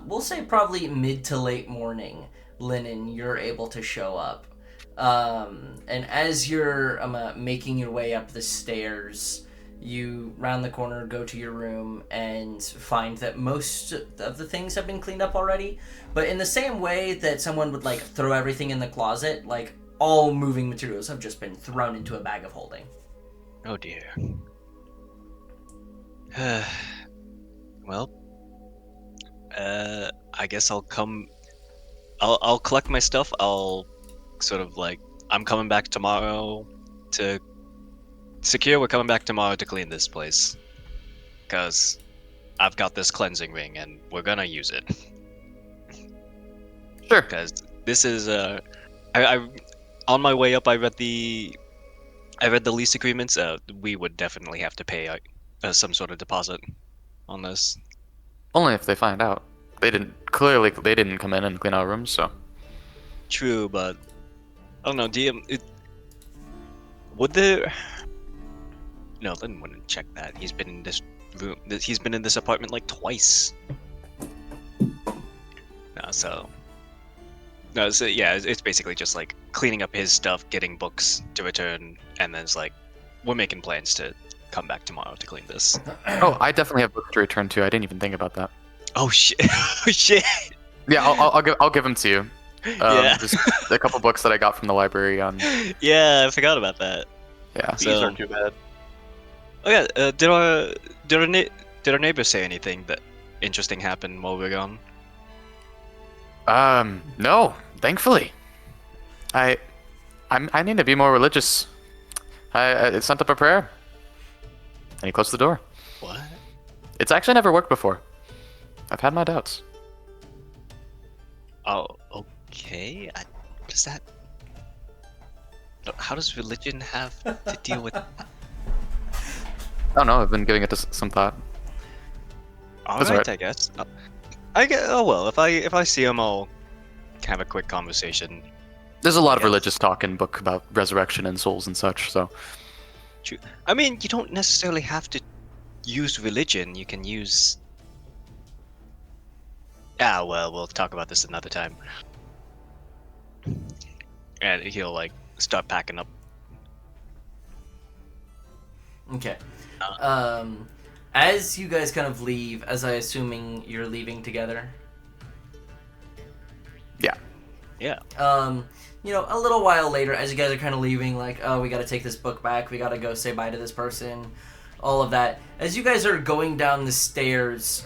we'll say probably mid to late morning, Lennon, you're able to show up. And as you're making your way up the stairs, you round the corner, go to your room, and find that most of the things have been cleaned up already. But in the same way that someone would like throw everything in the closet, like all moving materials have just been thrown into a bag of holding. Oh dear. Well, I guess I'll come. I'll collect my stuff. I'll sort of like I'm coming back tomorrow to secure. We're coming back tomorrow to clean this place, cause I've got this cleansing ring and we're gonna use it. Sure. Cause this is I on my way up I read the lease agreements. We would definitely have to pay some sort of deposit on this. Only if they find out. They didn't come in and clean our rooms, so. True, but I don't know. Would there? No, Lynn wouldn't check that. He's been in this room. He's been in this apartment like twice. No, so yeah, it's basically just like cleaning up his stuff, getting books to return, and then it's like we're making plans to come back tomorrow to clean this. Oh, I definitely have books to return to. I didn't even think about that. Oh shit! Oh shit! Yeah, I'll give them to you. Yeah. Just a couple books that I got from the library on. Yeah, I forgot about that. Yeah. These So- aren't too bad. Oh yeah, did our neighbors say anything that interesting happened while we were gone? No, thankfully. I need to be more religious. I sent up a prayer, and he closed the door. What? It's actually never worked before. I've had my doubts. Oh, okay. Does that? How does religion have to deal with? I don't know. I've been giving it some thought. All That's right, alright. I guess. I get. Oh well, if I see him, I'll have a quick conversation. There's a lot of Yes. religious talk in book about resurrection and souls and such. So I mean, you don't necessarily have to use religion. You can use. Ah, well, we'll talk about this another time. And he'll like start packing up. Okay. As you guys kind of leave, as I assuming you're leaving together. yeah. Yeah. A little while later, as you guys are kind of leaving, like, oh, we got to take this book back, we got to go say bye to this person, all of that. As you guys are going down the stairs,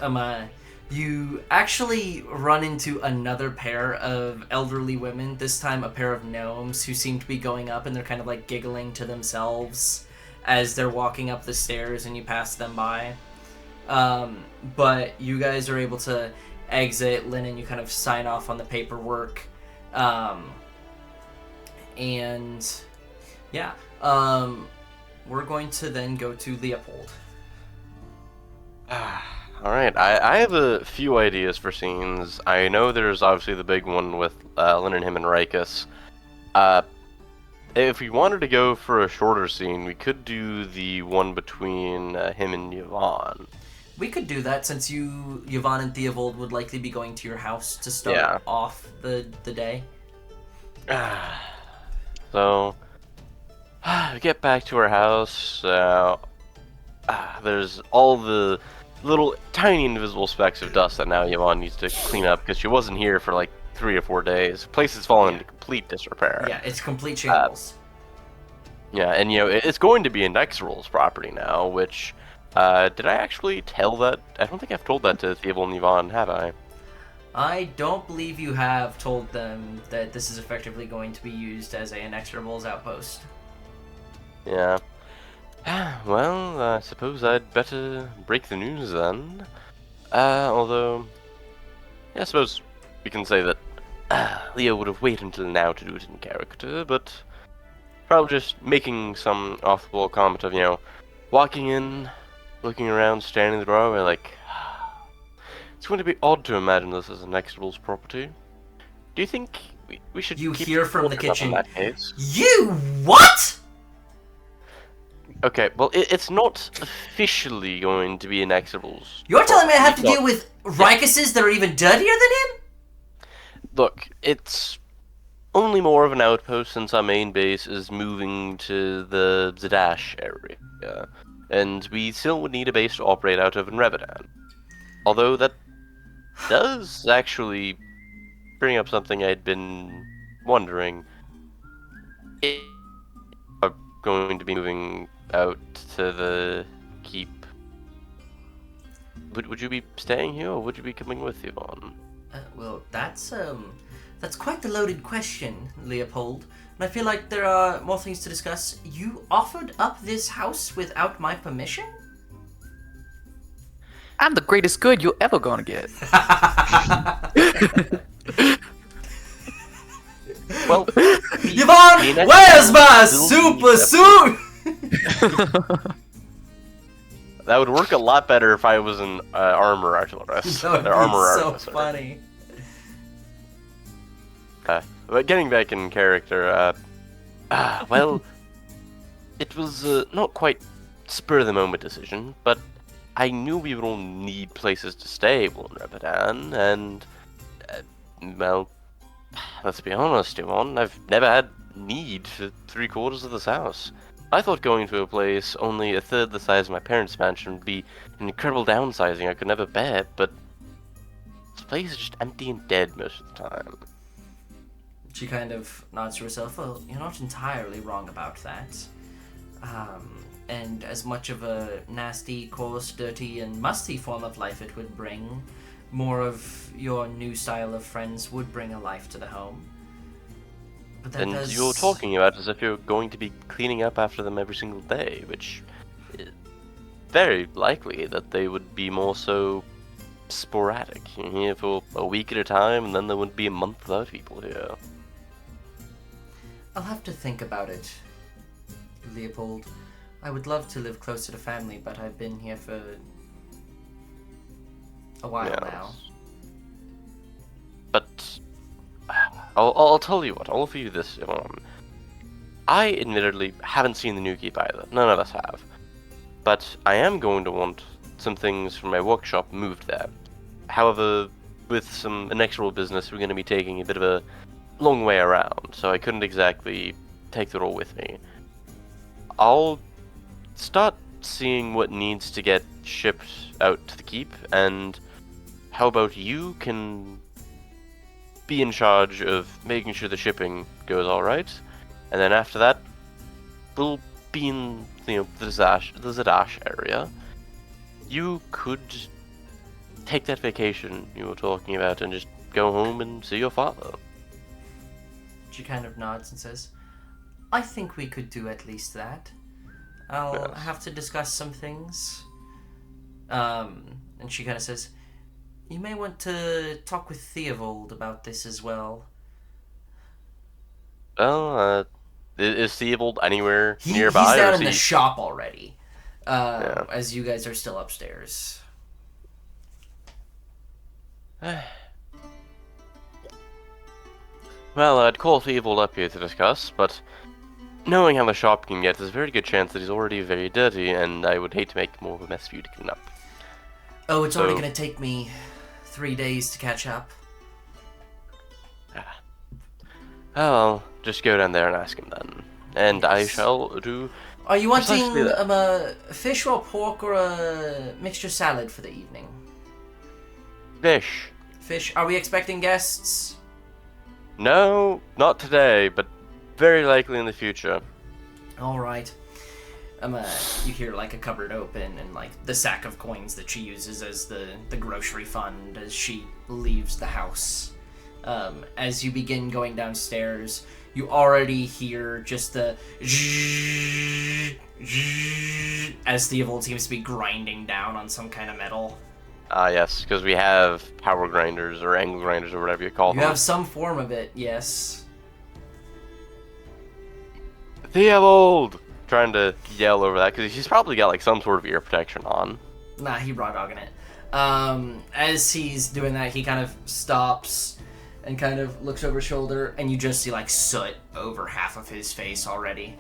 you actually run into another pair of elderly women, this time a pair of gnomes who seem to be going up, and they're kind of like giggling to themselves as they're walking up the stairs, and you pass them by. But you guys are able to exit. Lynn and you kind of sign off on the paperwork. And yeah, we're going to then go to Leopold. Alright, I have a few ideas for scenes. I know there's obviously the big one with Lynn, him, and Rikus. If we wanted to go for a shorter scene, we could do the one between him and Yvonne. We could do that since Yvonne and Theovold would likely be going to your house to start off the day. So, we get back to our house. There's all the little tiny invisible specks of dust that now Yvonne needs to clean up because she wasn't here for like 3 or 4 days. The place has fallen into complete disrepair. Yeah, it's complete shambles. Yeah, and it's going to be Inexorables property now, which, did I actually tell that? I don't think I've told that to Theobold and Yvonne, have I? I don't believe you have told them that this is effectively going to be used as an Inexorables outpost. Yeah. Well, I suppose I'd better break the news then. Although, yeah, I suppose we can say that Leo would have waited until now to do it in character, but probably just making some off-the-wall comment of, walking in, looking around, standing in the doorway, like, it's It's going to be odd to imagine this as an Inexorables property. Do you think we should You keep hear from the reporting up kitchen. in that case? You what? Okay, well, it's not officially going to be Inexorables. You're telling me I have to No. deal with Rykuses that are even dirtier than him? Look, it's only more of an outpost since our main base is moving to the Zadash area, and we still would need a base to operate out of in Revedan. Although that does actually bring up something I'd been wondering. If we are going to be moving out to the keep, would you be staying here, or would you be coming with Yvonne? Well, that's quite the loaded question, Leopold. And I feel like there are more things to discuss. You offered up this house without my permission? I'm the greatest good you're ever gonna get. Well, Yvonne, where's my super suit? That would work a lot better if I was an armor artillerist. That would be armor so artificer. funny. But getting back in character, well, it was not quite spur of the moment decision, but I knew we would all need places to stay while in Revedan, and well, let's be honest, Yvonne, I've never had need for 3/4 of this house. I thought going to a place only a third the size of my parents' mansion would be an incredible downsizing I could never bear, but this place is just empty and dead most of the time. She kind of nods to herself. Well, you're not entirely wrong about that. And as much of a nasty, coarse, dirty, and musty form of life it would bring, more of your new style of friends would bring a life to the home. But that And does... you're talking about as if you're going to be cleaning up after them every single day, which is very likely that they would be more so sporadic. You're here for a week at a time, and then there would be a month without people here. I'll have to think about it, Leopold. I would love to live closer to family, but I've been here for a while now. But I'll tell you what, I'll offer you this, Yvonne. I admittedly haven't seen the new keep either. None of us have. But I am going to want some things from my workshop moved there. However, with some inexorable business, we're going to be taking a bit of a long way around, so I couldn't exactly take it all with me. I'll start seeing what needs to get shipped out to the keep, and how about you can be in charge of making sure the shipping goes alright, and then after that, we'll be in, the Zadash area. You could take that vacation you were talking about and just go home and see your father. She kind of nods and says, I think we could do at least that. I'll Yes. have to discuss some things. And she kind of says, you may want to talk with Theovold about this as well. Well, is Theobald anywhere He's nearby? down or in the is he... shop already, Yeah. as you guys are still upstairs. Well, I'd call Theobald up here to discuss, but knowing how the shop can get, there's a very good chance that he's already very dirty, and I would hate to make more of a mess for you to clean up. Oh, it's only So- going to take me 3 days to catch up. I'll just go down there and ask him then. And I Yes. shall do... Are you wanting Precisely that. a fish or pork or a mixture salad for the evening? fish. Fish. Are we expecting guests? No, not today, but very likely in the future. All right. You hear like a cupboard open and like the sack of coins that she uses as the grocery fund as she leaves the house. As you begin going downstairs, you already hear just the as Theobald seems to be grinding down on some kind of metal. Ah, yes, because we have power grinders or angle grinders or whatever you call You them. have some form of it, yes. Theobald! Trying to yell over that, because he's probably got like some sort of ear protection on. Nah, he raw dogging it. As he's doing that, he kind of stops and kind of looks over his shoulder, and you just see like soot over half of his face already.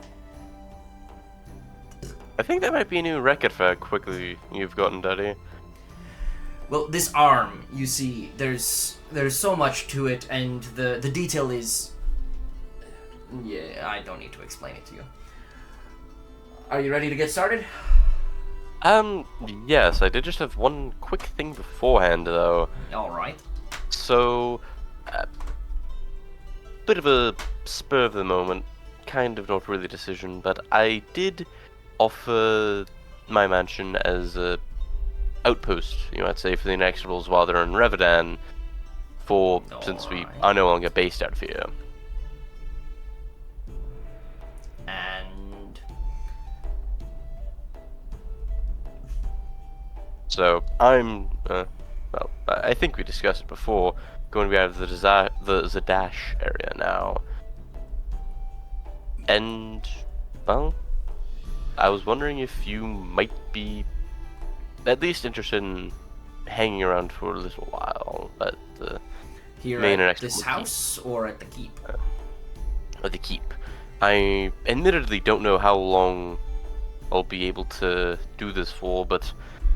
I think that might be a new record for how quickly you've gotten dirty. Well, this arm, you see, there's so much to it, and the detail is... Yeah, I don't need to explain it to you. Are you ready to get started? Yes, I did just have one quick thing beforehand, though. Alright. So, bit of a spur of the moment, kind of not really decision, but I did offer my mansion as a outpost, I'd say, for the Inexorables while they're in Revedan, since we are no longer based out of here. And... So, I'm, well, I think we discussed it before, going to be out of the Zadash area now. And, well, I was wondering if you might be at least interested in hanging around for a little while at the Here main at Inexorable this house, or at the keep? Or the keep. I admittedly don't know how long I'll be able to do this for, but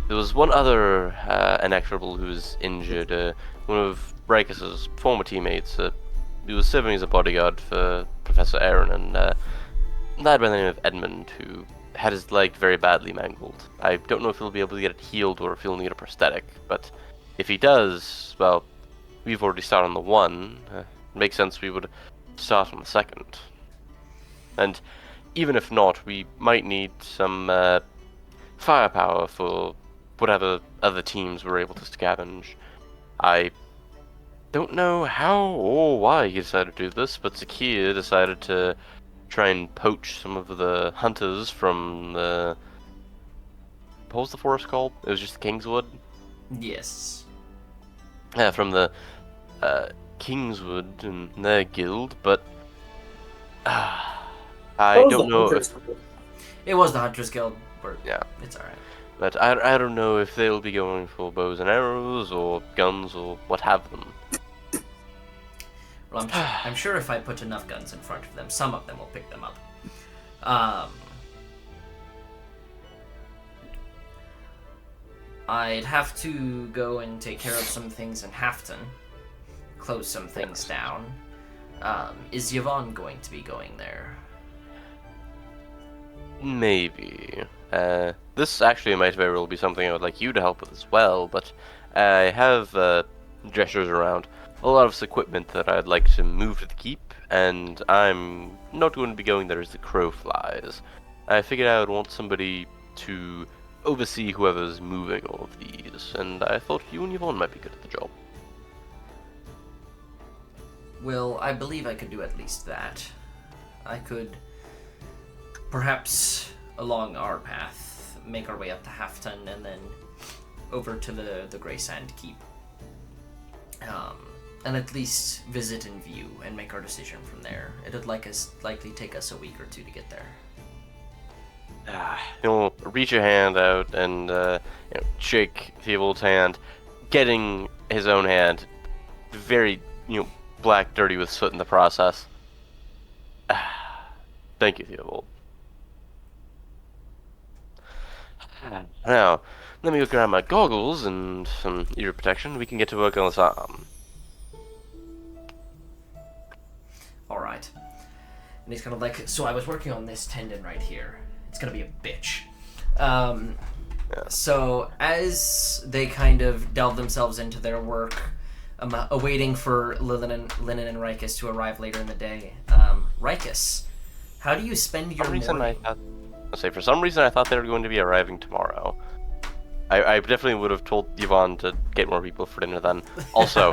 there was one other Inexorable who was injured, one of Rikus's former teammates. He was serving as a bodyguard for Professor Aaron, and a lad by the name of Edmund, who had his leg very badly mangled. I don't know if he'll be able to get it healed or if he'll need a prosthetic, but if he does, well, we've already started on the one. It makes sense we would start on the second. And even if not, we might need some firepower for whatever other teams were able to scavenge. I don't know how or why he decided to do this, but Zakir decided to try and poach some of the hunters from the... What was the forest called? It was just Kingswood? Yes. Yeah, from the Kingswood and their guild, but... I don't know if... It was the Hunters Guild. Yeah. It's alright. But I don't know if they'll be going for bows and arrows, or guns, or what have them. Well, I'm sure if I put enough guns in front of them, some of them will pick them up. I'd have to go and take care of some things in Hafton. Close some things down. Is Yvonne going to be going there? Maybe. This actually might very well be something I would like you to help with as well, but I have gestures around a lot of equipment that I'd like to move to the keep, and I'm not going to be going there as the crow flies. I figured I would want somebody to oversee whoever's moving all of these, and I thought you and Yvonne might be good at the job. Well, I believe I could do at least that. I could, perhaps along our path, make our way up to Hafton and then over to the Grey Sand Keep. And at least visit and view and make our decision from there. It'd likely take us a week or two to get there. You'll reach your hand out and shake Theobald's hand, getting his own hand very, black, dirty with soot in the process. Thank you, Theobald. Now, let me go grab my goggles and some ear protection. We can get to work on this arm. Alright. And he's kind of like, so I was working on this tendon right here. It's gonna be a bitch. So as they kind of delve themselves into their work, awaiting for Linen and Rikus to arrive later in the day. Rikus, how do you spend your morning? For some reason I thought they were going to be arriving tomorrow. I definitely would have told Yvonne to get more people for dinner then. Also,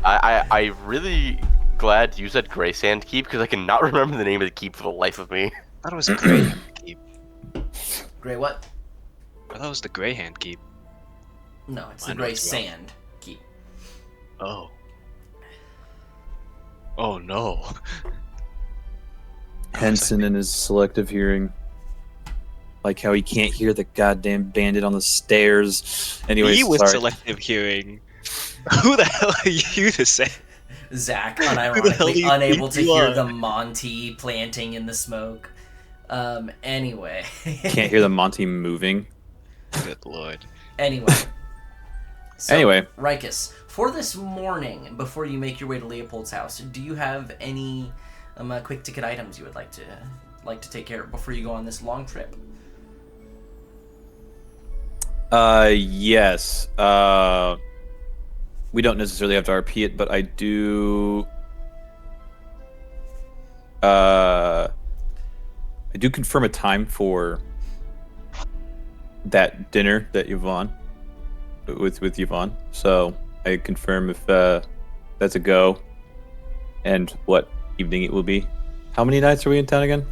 I really glad you said Grey Sand Keep, because I cannot remember the name of the keep for the life of me. I thought it was the Greyhand Keep. Grey what? I thought it was the Greyhand Keep. No, it's I the know Grey it's wrong. Sand Keep. Oh. Oh no. Henson and his selective hearing. Like how he can't hear the goddamn bandit on the stairs. Anyways, He was sorry. selective hearing. Who the hell are you to say? Zach, the hell do unironically you unable think to you hear are? the Monty planting in the smoke. Anyway. Can't hear the Monty moving. Good lord. Anyway. So, Anyway. Rikus, for this morning, before you make your way to Leopold's house, do you have any quick ticket items you would like to take care of before you go on this long trip? Yes. We don't necessarily have to RP it, but I do. I do confirm a time for that dinner that Yvonne with Yvonne. So I confirm if that's a go, and what evening it will be. How many nights are we in town again?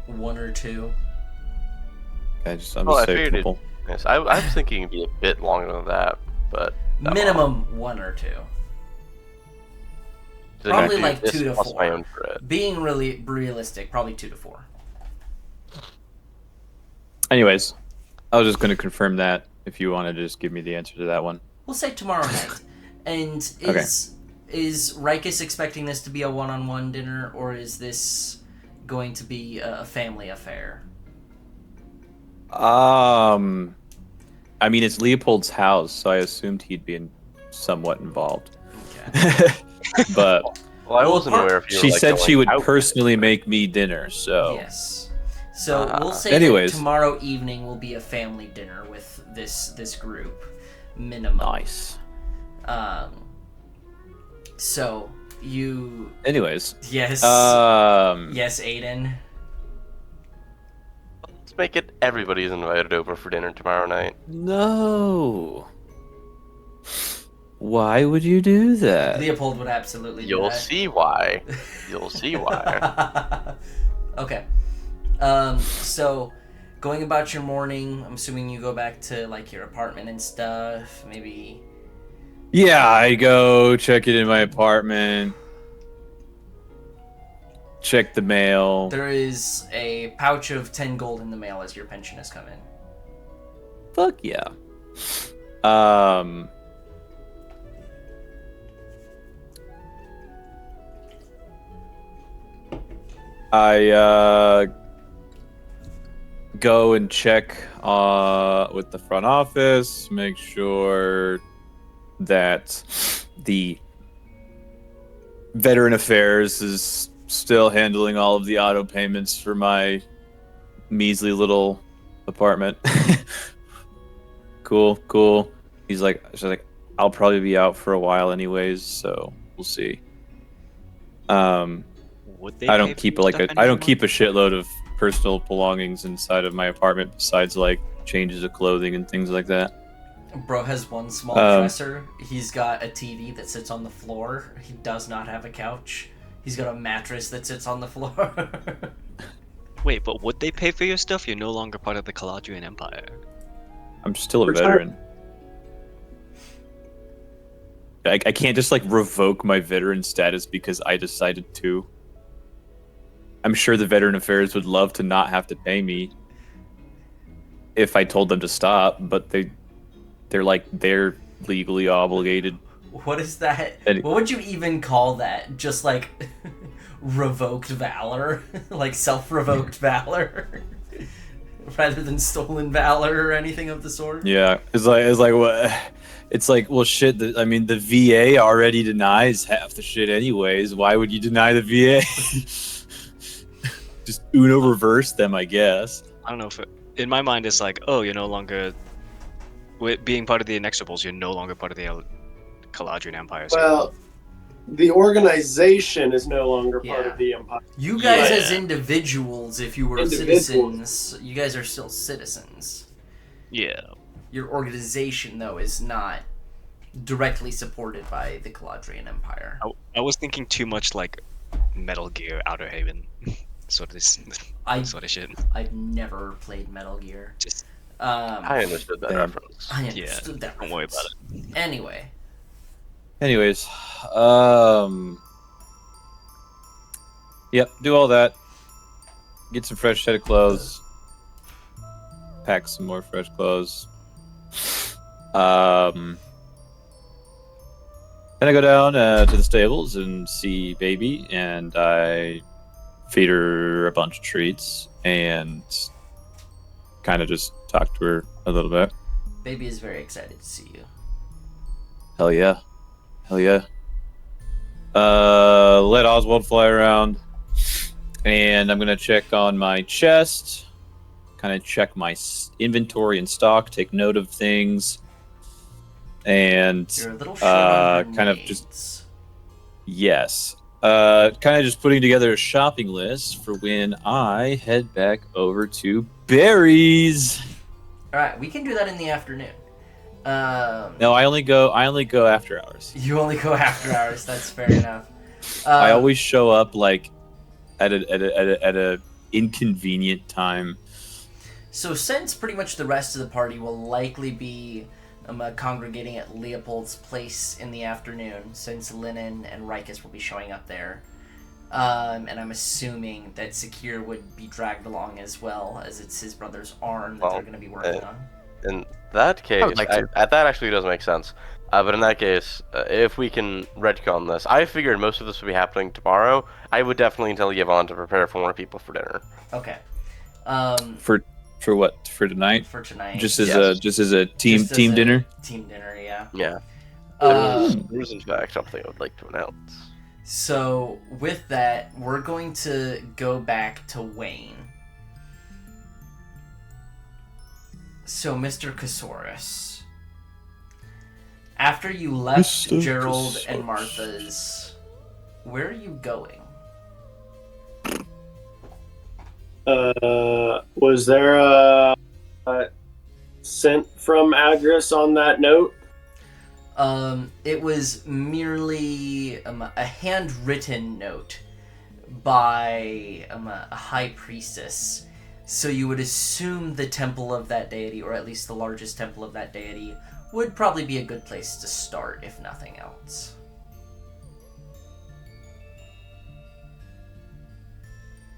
1 or 2. Okay, I say a figured it. couple. Yes, I was thinking it'd be a bit longer than that, but Minimum 1 or 2. then Probably I do like this 2 to plus 4. my own bread. Being really realistic, probably 2 to 4. Anyways, I was just going to confirm that. If you want to just give me the answer to that one. We'll say tomorrow night. And is Rikus expecting this to be a one-on-one dinner, or is this going to be a family affair? I mean, it's Leopold's house, so I assumed he'd be somewhat involved. Okay. But Well, I Well, wasn't aware if you were she like, said she going would out. personally make me dinner, so Yes. So we'll say Anyways. that tomorrow evening will be a family dinner with this group, minimum. nice. So you Anyways, yes um, yes Aiden. Let's make it everybody's invited over for dinner tomorrow night. no. Why would you do that? Leopold would absolutely do You'll that. see why. You'll see why. Okay. So going about your morning, I'm assuming you go back to like your apartment and stuff, maybe. Yeah, I go check it in my apartment. Check the mail. There is a pouch of 10 gold in the mail as your pension has come in. Fuck yeah. I go and check with the front office, make sure that the Veteran Affairs is still handling all of the auto payments for my measly little apartment. Cool. She's like, I'll probably be out for a while anyways, so we'll see. Would they I pay don't for keep your like stuff I don't keep a anymore? shitload of personal belongings inside of my apartment besides like changes of clothing and things like that. Bro has one small Um, dresser. He's got a TV that sits on the floor. He does not have a couch. He's got a mattress that sits on the floor. Wait, but would they pay for your stuff? You're no longer part of the Caladrian Empire. I'm still a Retired. veteran. I can't just like revoke my veteran status because I decided to. I'm sure the Veteran Affairs would love to not have to pay me if I told them to stop, but they're legally obligated. What is that? Any- What would you even call that? Just like revoked valor? Like self-revoked valor? Rather than stolen valor or anything of the sort? Yeah, it's like what? It's like, well, shit. I mean, the VA already denies half the shit, anyways. Why would you deny the VA? Just Uno reverse them, I guess. I don't know if in my mind it's like, oh, you're no longer with being part of the Inexorables. You're no longer part of the Caladrian Empire. So Well, the organization is no longer part Yeah. of the Empire. You guys Yeah. as individuals, if you were Individuals. citizens, you guys are still citizens. yeah, Your organization, though, is not directly supported by the Caladrian Empire. I was thinking too much like Metal Gear Outer Haven, sort of this I, sort of shit. I've never played Metal Gear. Just I understood that Damn. reference. I yeah, understood that. don't worry about reference. Anyway, Anyways, yep, do all that. Get some fresh set of clothes. pack some more fresh clothes. Then I go down to the stables and see Baby, and I feed her a bunch of treats and kind of just talk to her a little bit. Baby is very excited to see you. Hell yeah. Hell yeah. Let Oswald fly around. And I'm going to check on my chest. Kind of check my inventory and stock. Take note of things. And You're a little short on kind of grenades. just... Yes. Kind of just putting together a shopping list for when I head back over to Barry's. All right, we can do that in the afternoon. No, I only go after hours. You only go after hours. That's fair enough. I always show up like at a inconvenient time. So since pretty much the rest of the party will likely be congregating at Leopold's place in the afternoon, since Linen and Rikus will be showing up there, and I'm assuming that Sakir would be dragged along as well, as it's his brother's arm that they're going to be working on. In that case, I would like to. that actually does make sense. But in that case, if we can retcon this, I figured most of this would be happening tomorrow. I would definitely tell Yvonne to prepare for more people for dinner. Okay. For what? For tonight? For tonight. Just as Yes. a team Just as team a dinner. Team dinner, yeah. Yeah. Um, There was in fact something I would like to announce. So with that, we're going to go back to Wayne. So, Mr. Casaurus, after you left Mr. Gerald and Casaurus. Martha's, where are you going? Was there a sent from address on that note? It was merely a handwritten note by a high priestess. So you would assume the temple of that deity, or at least the largest temple of that deity, would probably be a good place to start, if nothing else.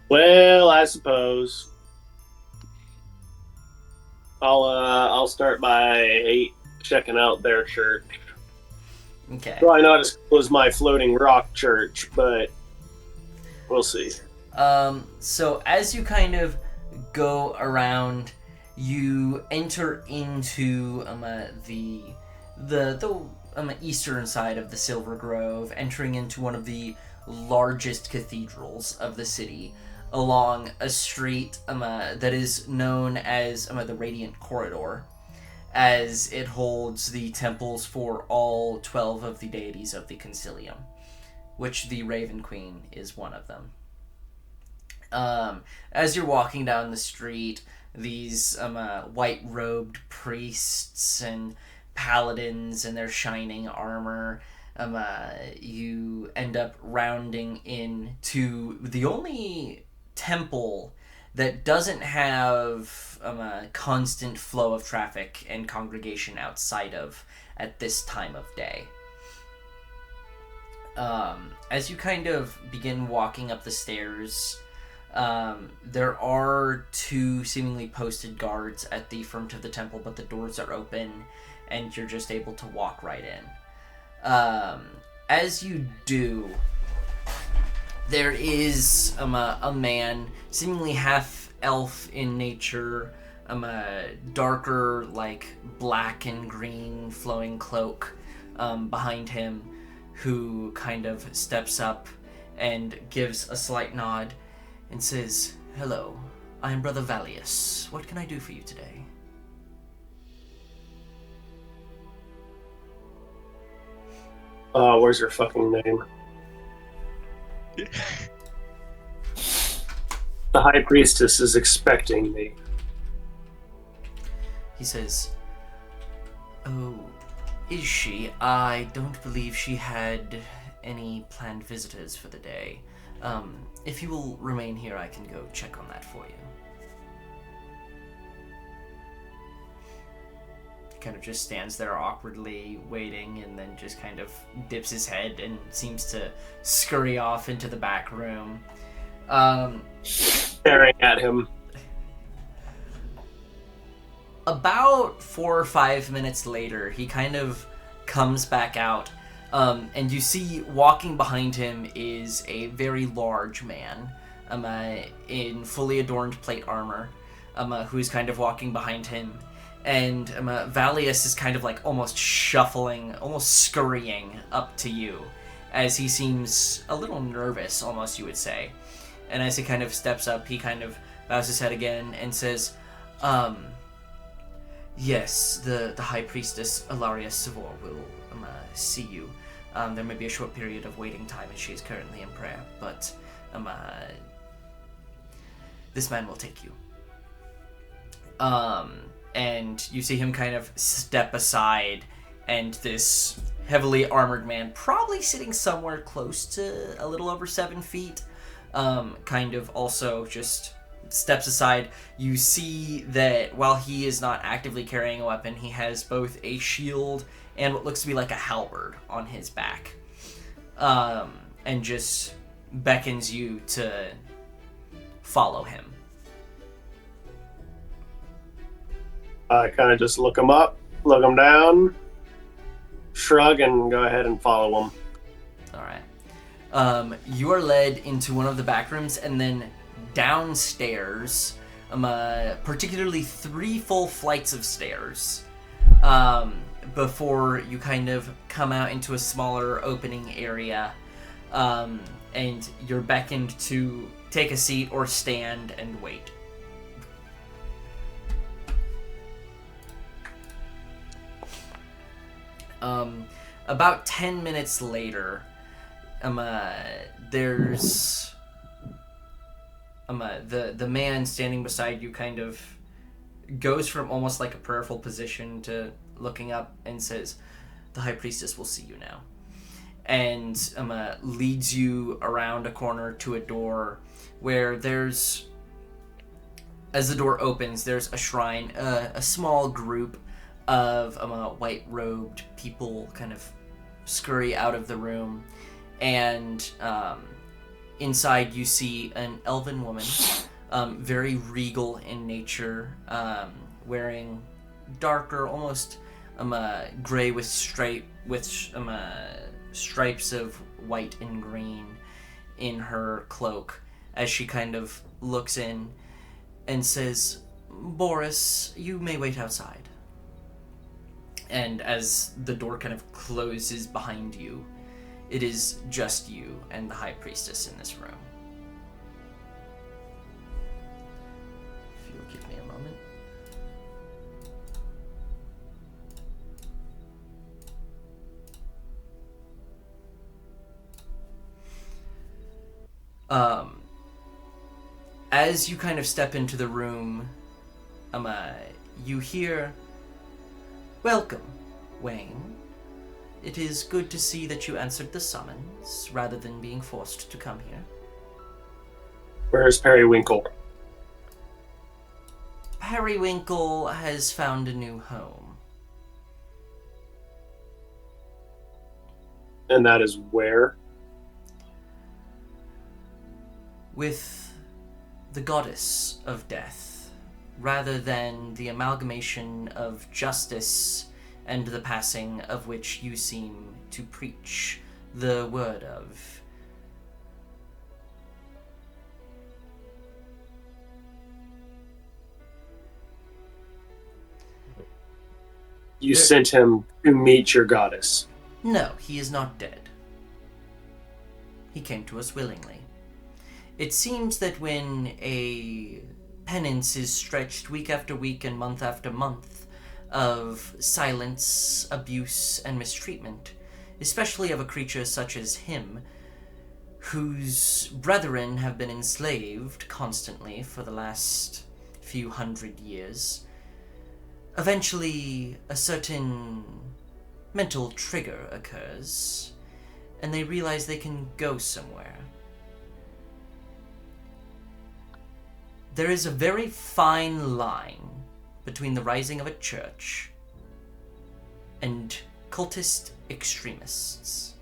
Well, I suppose I'll start by checking out their church. Okay. Probably not as cool as my floating rock church, but we'll see. So as you kind of go around, you enter into the eastern side of the Silver Grove, entering into one of the largest cathedrals of the city, along a street that is known as the Radiant Corridor, as it holds the temples for all 12 of the deities of the Concilium, which the Raven Queen is one of them. As you're walking down the street, these white-robed priests and paladins in their shining armor, you end up rounding into the only temple that doesn't have a constant flow of traffic and congregation outside of at this time of day. As you kind of begin walking up the stairs, there are two seemingly posted guards at the front of the temple, but the doors are open and you're just able to walk right in. As you do, there is a man, seemingly half elf in nature, a darker, like black and green flowing cloak behind him, who kind of steps up and gives a slight nod and says, "Hello, I am Brother Valius. What can I do for you today?" Where's her fucking name? The High Priestess is expecting me. He says, "Oh, is she? I don't believe she had any planned visitors for the day. If you will remain here, I can go check on that for you." He kind of just stands there awkwardly waiting and then just kind of dips his head and seems to scurry off into the back room. Staring at him. about 4 or 5 minutes later, he kind of comes back out, and you see walking behind him is a very large man, in fully adorned plate armor, who's kind of walking behind him. And Valius is kind of like almost shuffling, almost scurrying up to you, as he seems a little nervous, almost, you would say. And as he kind of steps up, he kind of bows his head again and says, yes, the High Priestess Ilaria Savor will see you. There may be a short period of waiting time as she is currently in prayer, but this man will take you. And you see him kind of step aside, and this heavily armored man, probably sitting somewhere close to a little over 7 feet, kind of also just steps aside. You see that while he is not actively carrying a weapon, he has both a shield and what looks to be like a halberd on his back, and just beckons you to follow him. I kind of just look him up, look him down, shrug, and go ahead and follow him. All right. You are led into one of the back rooms, and then downstairs, particularly 3 full flights of stairs, before you kind of come out into a smaller opening area, and you're beckoned to take a seat or stand and wait. About 10 minutes later, there's the man standing beside you kind of goes from almost like a prayerful position to looking up and says, "The High Priestess will see you now," and leads you around a corner to a door where there's, as the door opens, there's a shrine, a small group of white-robed people kind of scurry out of the room, and inside you see an elven woman, very regal in nature, wearing darker, almost gray with stripes of white and green in her cloak, as she kind of looks in and says, "Boris, you may wait outside." And as the door kind of closes behind you, it is just you and the High Priestess in this room. If you'll give me a moment. As you kind of step into the room, you hear, "Welcome, Wayne. It is good to see that you answered the summons, rather than being forced to come here." Where's Periwinkle? Periwinkle has found a new home. And that is where? With the goddess of death, rather than the amalgamation of justice and the passing of which you seem to preach the word of. You sent him to meet your goddess. No, he is not dead. He came to us willingly. It seems that when a penance is stretched week after week and month after month of silence, abuse, and mistreatment, especially of a creature such as him, whose brethren have been enslaved constantly for the last few hundred years, eventually a certain mental trigger occurs, and they realize they can go somewhere. There is a very fine line between the rising of a church and cultist extremists,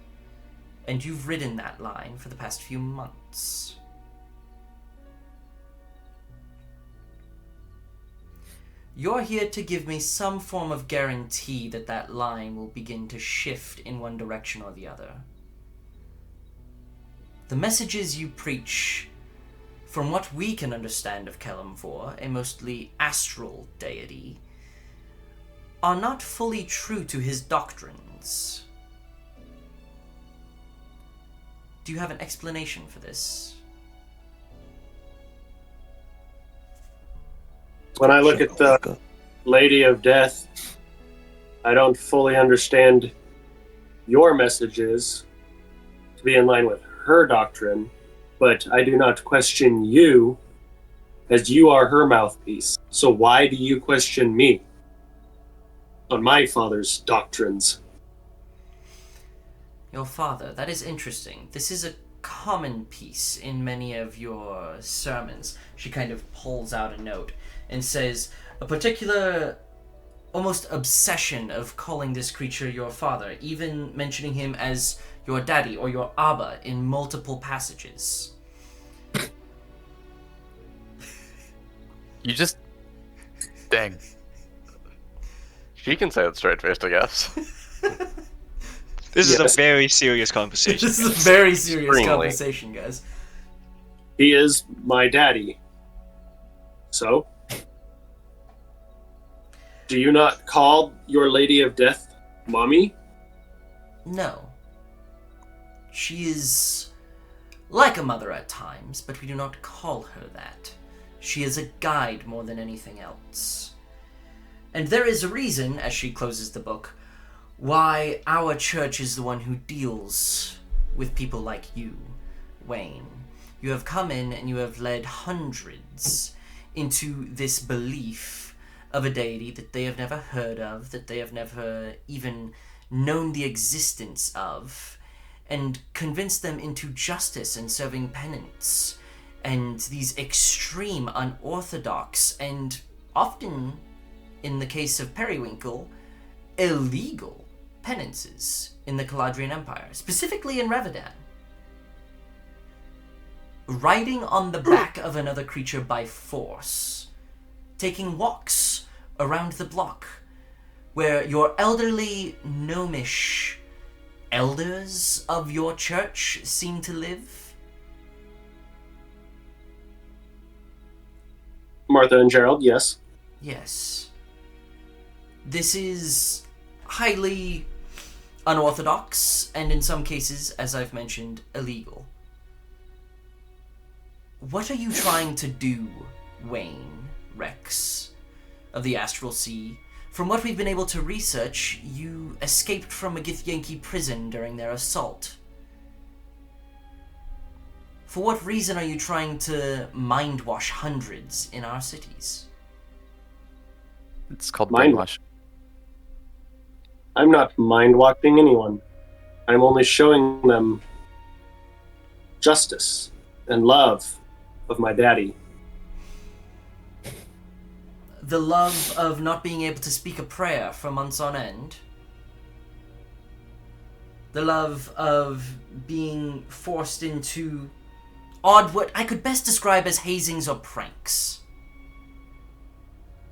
and you've ridden that line for the past few months. You're here to give me some form of guarantee that that line will begin to shift in one direction or the other. The messages you preach, from what we can understand of Kelemvor, a mostly astral deity, are not fully true to his doctrines. Do you have an explanation for this? When I look at the Lady of Death, I don't fully understand your messages to be in line with her doctrine, but I do not question you, as you are her mouthpiece. So why do you question me on my father's doctrines? Your father, that is interesting. This is a common piece in many of your sermons. She kind of pulls out a note and says, a particular, almost obsession of calling this creature your father, even mentioning him as your daddy or your Abba in multiple passages. You just... Dang. She can say it straight faced, I guess. This is Yes. a very serious conversation. This is a guys. very serious Extremely. conversation, guys. He is my daddy. So? Do you not call your Lady of Death Mommy? No. She is like a mother at times, but we do not call her that. She is a guide more than anything else. And there is a reason, as she closes the book, why our church is the one who deals with people like you, Wayne. You have come in and you have led hundreds into this belief of a deity that they have never heard of, that they have never even known the existence of, and convinced them into justice and serving penance, and these extreme, unorthodox, and often, in the case of Periwinkle, illegal penances in the Caladrian Empire, specifically in Revedan. Riding on the back of another creature by force, taking walks around the block, where your elderly, gnomish elders of your church seem to live. Martha and Gerald, yes. Yes. This is highly unorthodox, and in some cases, as I've mentioned, illegal. What are you trying to do, Wayne, Rex, of the Astral Sea? From what we've been able to research, you escaped from a Githyanki prison during their assault. For what reason are you trying to mind-wash hundreds in our cities? It's called Mind- brainwash. I'm not mind-watching anyone. I'm only showing them justice and love of my daddy. The love of not being able to speak a prayer for months on end. The love of being forced into odd, what I could best describe as hazings or pranks.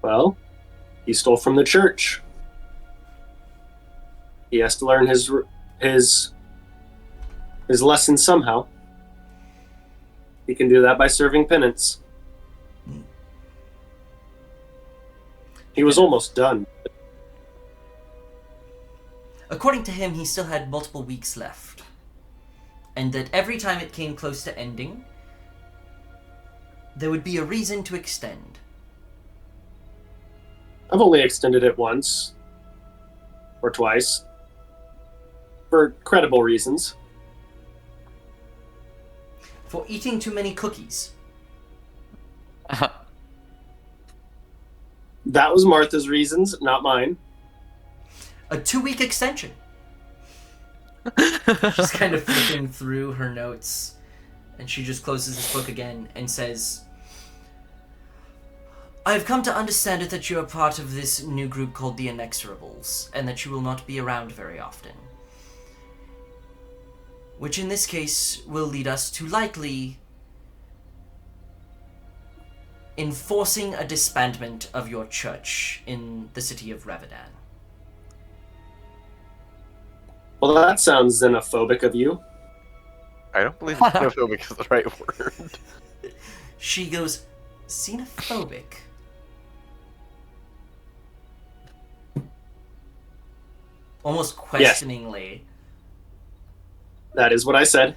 Well, he stole from the church. He has to learn his lesson somehow. He can do that by serving penance. He was almost done. According to him, he still had multiple weeks left. And that every time it came close to ending, there would be a reason to extend. I've only extended it once or twice for credible reasons. For eating too many cookies. That was Martha's reasons, not mine. A 2-week extension. She's kind of flipping through her notes, and she just closes this book again and says, I have come to understand it that you are part of this new group called the Inexorables, and that you will not be around very often. Which in this case will lead us to likely enforcing a disbandment of your church in the city of Revedan. Well, that sounds xenophobic of you. I don't believe xenophobic is the right word. She goes, xenophobic? Almost questioningly. That is what I said.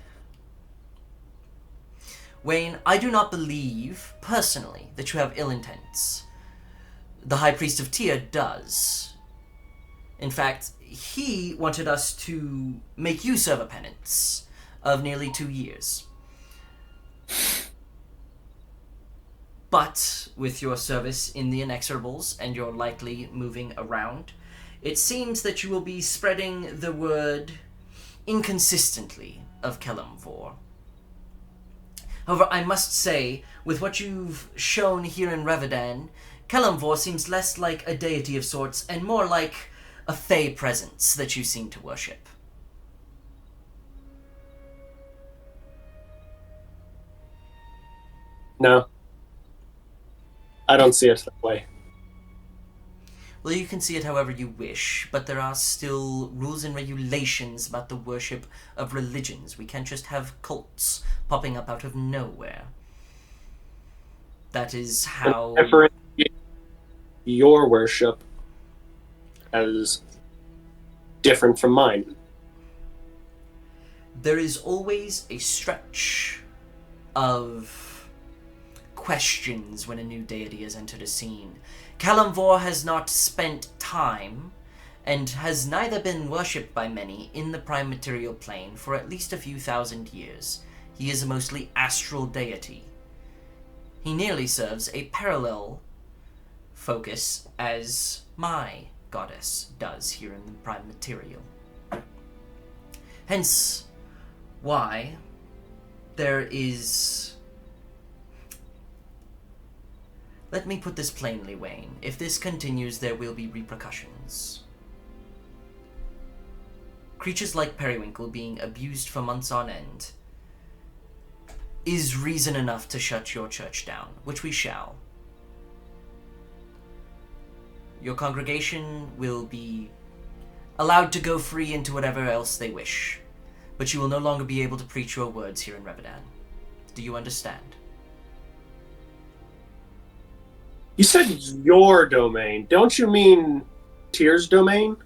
Wayne, I do not believe, personally, that you have ill intents. The High Priest of Tia does. In fact, he wanted us to make you serve a penance of nearly 2 years. But, with your service in the Inexorables and your likely moving around, it seems that you will be spreading the word inconsistently of Kelemvor. However, I must say, with what you've shown here in Revedan, Kelemvor seems less like a deity of sorts and more like a fey presence that you seem to worship. No. I don't see it that way. Well, you can see it however you wish, but there are still rules and regulations about the worship of religions. We can't just have cults popping up out of nowhere. That is how... Differentiate your worship as different from mine. There is always a stretch of questions when a new deity has entered a scene. Kelemvor has not spent time, and has neither been worshipped by many in the prime material plane for at least a few thousand years. He is a mostly astral deity. He nearly serves a parallel focus as my goddess does here in the prime material. Hence why there is... Let me put this plainly, Wayne. If this continues, there will be repercussions. Creatures like Periwinkle being abused for months on end is reason enough to shut your church down, which we shall. Your congregation will be allowed to go free into whatever else they wish, but you will no longer be able to preach your words here in Revedan. Do you understand? You said your domain. Don't you mean Tyr's domain?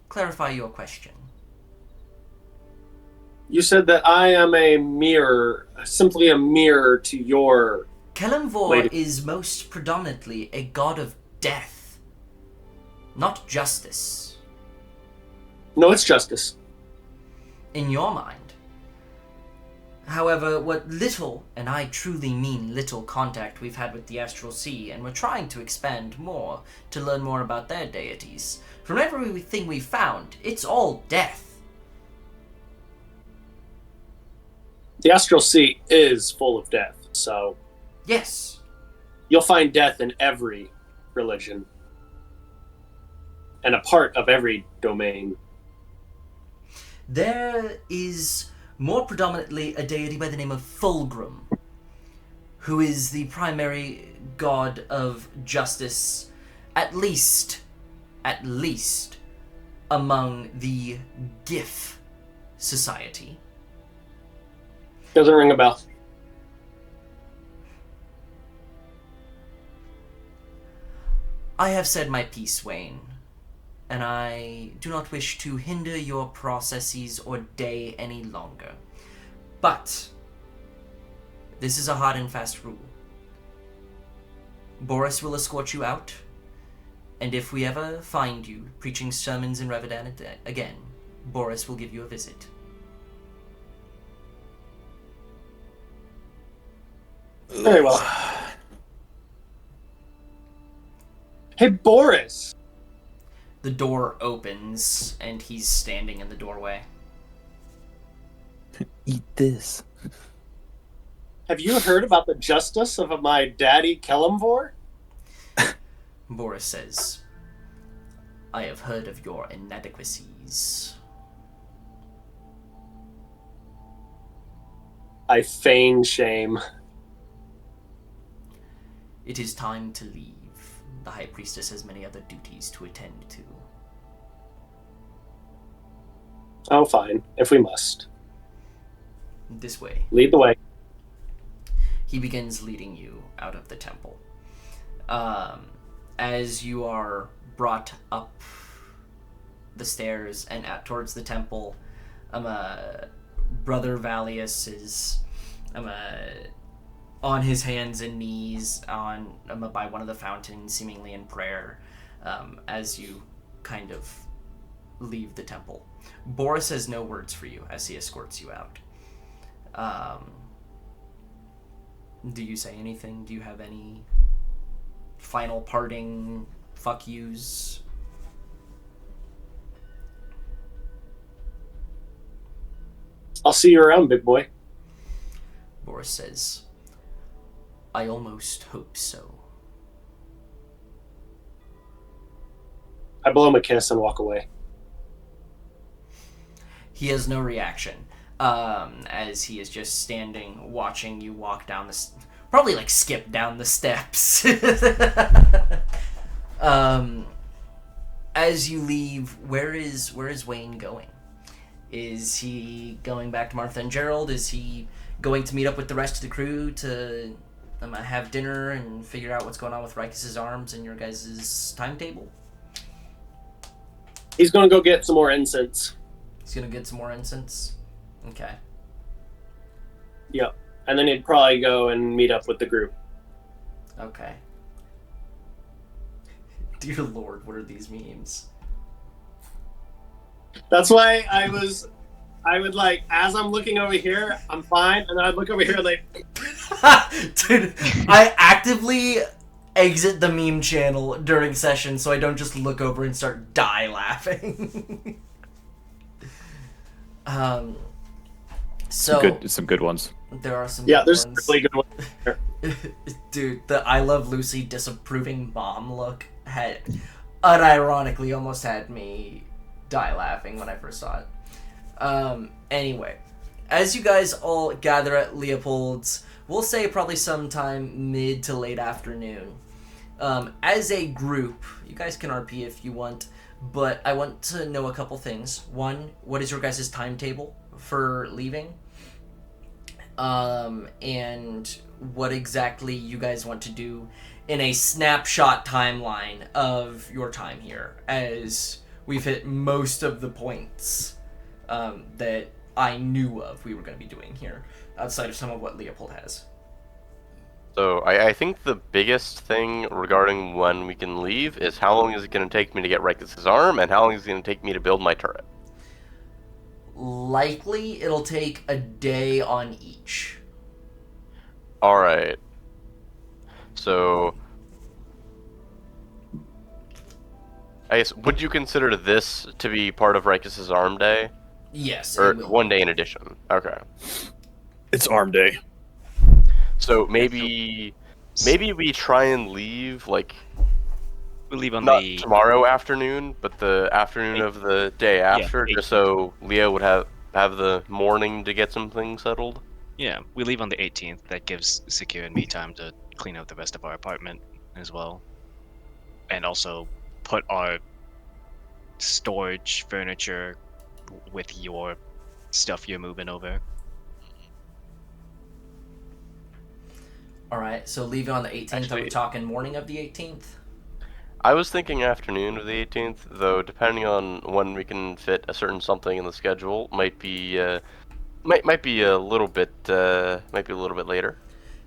Clarify your question. You said that I am a mirror, simply a mirror to your... Kelemvor is most predominantly a god of death, not justice. No, it's justice. In your mind. However, what little, and I truly mean little, contact we've had with the Astral Sea, and we're trying to expand more to learn more about their deities. From everything we've found, it's all death. The Astral Sea is full of death, so... Yes. You'll find death in every religion. And a part of every domain. There is more predominantly a deity by the name of Fulgrim, who is the primary god of justice, at least among the GIF society. Doesn't ring a bell. I have said my piece, Wayne, and I do not wish to hinder your processes or day any longer. But this is a hard and fast rule. Boris will escort you out, and if we ever find you preaching sermons in Revedan again, Boris will give you a visit. Very well. Hey, Boris! The door opens, and he's standing in the doorway. Eat this. Have you heard about the justice of my daddy, Kelemvor? Boris says, I have heard of your inadequacies. I feign shame. It is time to leave. The High Priestess has many other duties to attend to. Oh, fine, if we must. This way. Lead the way. He begins leading you out of the temple. As you are brought up the stairs and out towards the temple, Brother Valius is on his hands and knees by one of the fountains, seemingly in prayer, as you kind of leave the temple. Boris has no words for you as he escorts you out. Do you say anything? Do you have any final parting fuck yous? I'll see you around, big boy. Boris says, I almost hope so. I blow him a kiss and walk away. He has no reaction, as he is just standing, watching you walk down probably like skip down the steps. As you leave, where is Wayne going? Is he going back to Martha and Gerald? Is he going to meet up with the rest of the crew to have dinner and figure out what's going on with Rikus' arms and your guys' timetable? He's gonna go get some more incense. He's gonna get some more incense? Okay. Yep. And then he'd probably go and meet up with the group. Okay. Dear Lord, what are these memes? That's why I would like, as I'm looking over here, I'm fine, and then I'd look over here like... Dude, I actively exit the meme channel during session so I don't just look over and start die laughing. So Some good ones. there are some Yeah, good there's ones. really good ones. Dude, the I Love Lucy disapproving mom look had unironically almost had me die laughing when I first saw it. Anyway, as you guys all gather at Leopold's, we'll say probably sometime mid to late afternoon. As a group, you guys can RP if you want, but I want to know a couple things. One, what is your guys' timetable for leaving? And what exactly you guys want to do in a snapshot timeline of your time here, as we've hit most of the points that I knew of we were going to be doing here, outside of some of what Leopold has. So I think the biggest thing regarding when we can leave is how long is it going to take me to get Rikus' arm, and how long is it going to take me to build my turret? Likely it'll take a day on each. Alright. So... I guess, would you consider this to be part of Rikus' arm day? Yes, Or it will. one day in addition? Okay. It's arm day. So maybe we try and leave, like, We leave on not the tomorrow afternoon, but the afternoon of the day after, just so Leo would have the morning to get some things settled. Yeah, we leave on the 18th. That gives Secure and me time to clean out the rest of our apartment as well, and also put our storage furniture with your stuff you're moving over. Alright, so leaving on the 18th, are we Actually- talking morning of the 18th? I was thinking afternoon of the 18th, though depending on when we can fit a certain something in the schedule, might be a little bit later.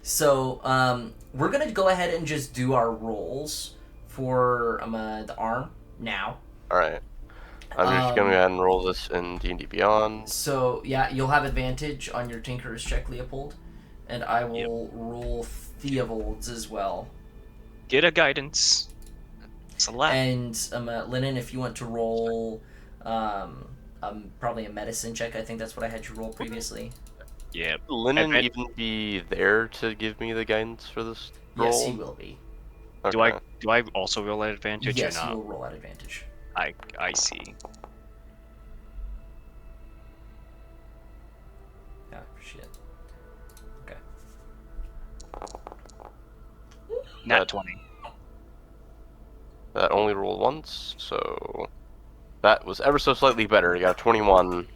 So, we're gonna go ahead and just do our rolls for the arm now. Alright. I'm just gonna go ahead and roll this in D&D Beyond. So, yeah, you'll have advantage on your Tinker's check, Leopold. And I will roll Theobald's as well. Get a guidance. It's a lot. And, Lennon, if you want to roll, probably a medicine check, I think that's what I had you roll previously. Yeah. Lennon bet- even be there to give me the guidance for this roll? Yes, he will be. Okay. Do I also roll at advantage Yes, or you not? will roll at advantage. I see. Yeah, shit. Nat That- 20. That only rolled once, so that was ever so slightly better. You got a 21.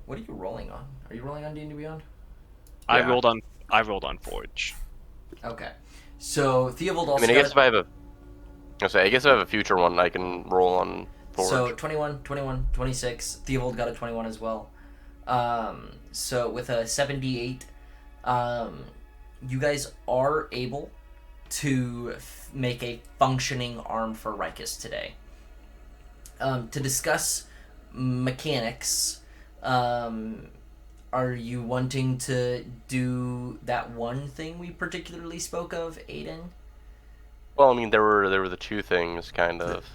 What are you rolling on? Are you rolling on D&D Beyond? I Yeah. rolled on Forge. Okay. So Theobald I also mean, I got guess if I have a, I guess if I have a future one, I can roll on Forge. So 21, 21, 26. Theobald got a 21 as well. So with a 78, you guys are able to make a functioning arm for Rikus today. To discuss mechanics, are you wanting to do that one thing we particularly spoke of, Aiden? Well, I mean, there were the two things, kind of.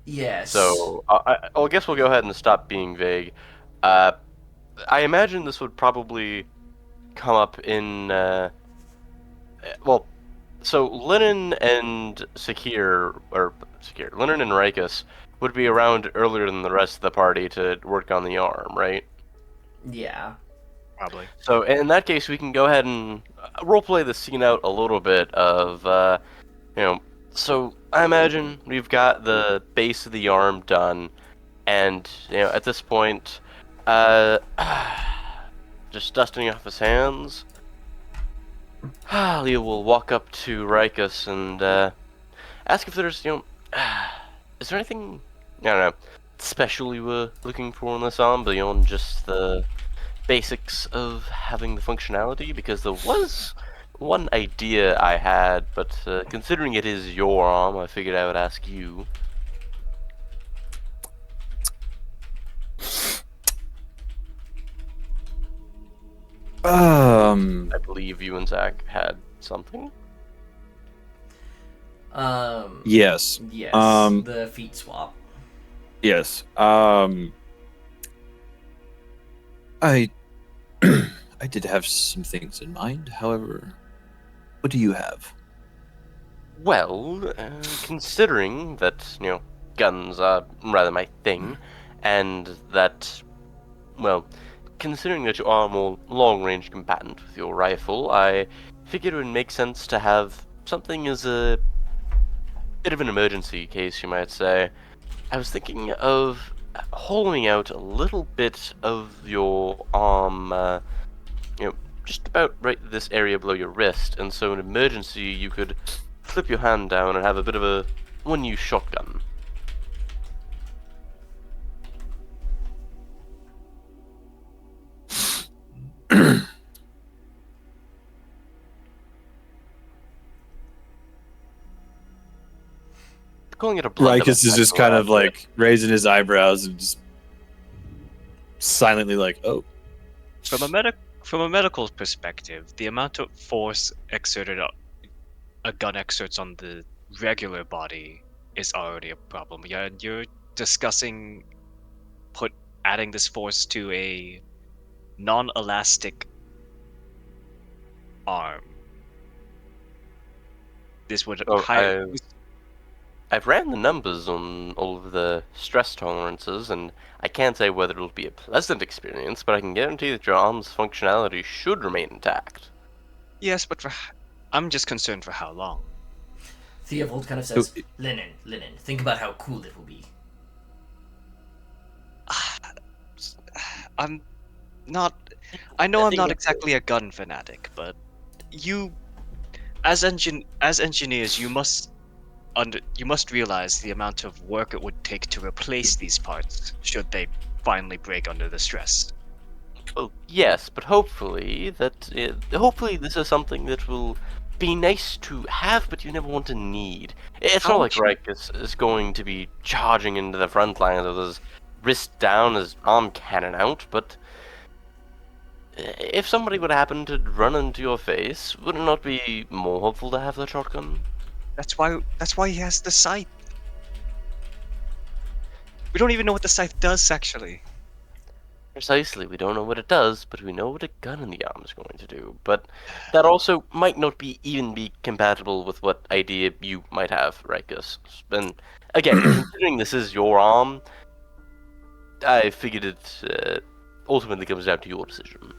Yes. So I guess we'll go ahead and stop being vague. I imagine this would probably come up in well, so Lennon and Lennon and Rikus would be around earlier than the rest of the party to work on the arm, right? Yeah. Probably. So in that case, we can go ahead and roleplay the scene out a little bit of, you know, so I imagine we've got the base of the arm done, and, at this point, just dusting off his hands, Leo will walk up to Rikus and, ask if there's, is there anything, I don't know, special you were looking for in this arm beyond just the basics of having the functionality? Because there was one idea I had, but considering it is your arm, I figured I would ask you. I believe you and Zach had something. Yes. Yes. Um, The feet swap. Yes. I I did have some things in mind. However, what do you have? Well, considering that, guns are rather my thing, and that, well, considering that you are more long-range combatant with your rifle, I figured it would make sense to have something as a bit of an emergency case, you might say. I was thinking of hollowing out a little bit of your arm, just about right this area below your wrist, and so in emergency you could flip your hand down and have a bit of a one-use shotgun. Calling it a blend of Rikus is just kind of like raising his eyebrows and just silently like, "Oh, From a medical perspective, the amount of force exerted a gun exerts on the regular body is already a problem. Yeah, and you're discussing adding this force to a non-elastic arm. This would Oh, I've ran the numbers on all of the stress tolerances, and I can't say whether it'll be a pleasant experience, but I can guarantee that your arm's functionality should remain intact. Yes, but I'm just concerned for how long. Theobald kind of says, Linen, think about how cool it will be. I'm not. I know I'm not exactly a gun fanatic, but you, as engineers, you must realize the amount of work it would take to replace these parts should they finally break under the stress. Well, yes, but hopefully this is something that will be nice to have, but you never want to need. It's not like Reich is going to be charging into the front line with his wrist down, his arm cannon out, but if somebody would happen to run into your face, would it not be more helpful to have the shotgun? That's why he has the scythe. We don't even know what the scythe does, actually. Precisely, we don't know what it does, but we know what a gun in the arm is going to do. But that also might not even be compatible with what idea you might have, Rikus. And again, considering this is your arm, I figured it ultimately comes down to your decision.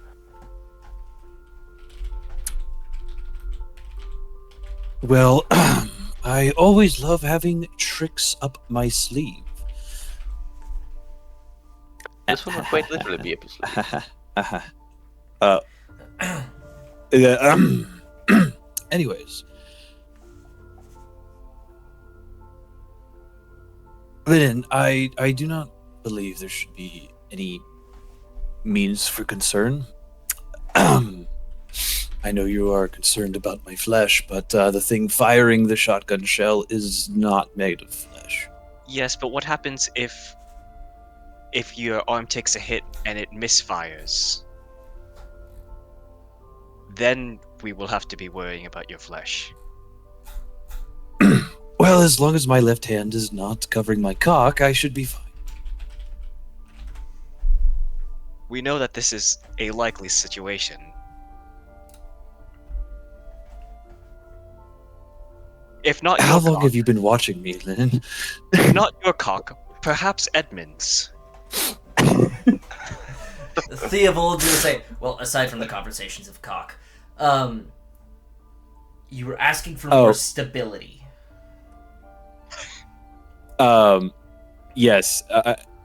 Well, I always love having tricks up my sleeve. This one will quite literally be up his sleeve. Anyways. Linen, I do not believe there should be any means for concern. I know you are concerned about my flesh, but the thing firing the shotgun shell is not made of flesh. Yes, but what happens if your arm takes a hit and it misfires? Then we will have to be worrying about your flesh. Well, as long as my left hand is not covering my cock, I should be fine. We know that this is a likely situation. If not How your long cock, have you been watching me, Lynn? if not your cock, perhaps Edmund's. Theobald will say, well, aside from the conversations of cock, you were asking for more stability. Yes.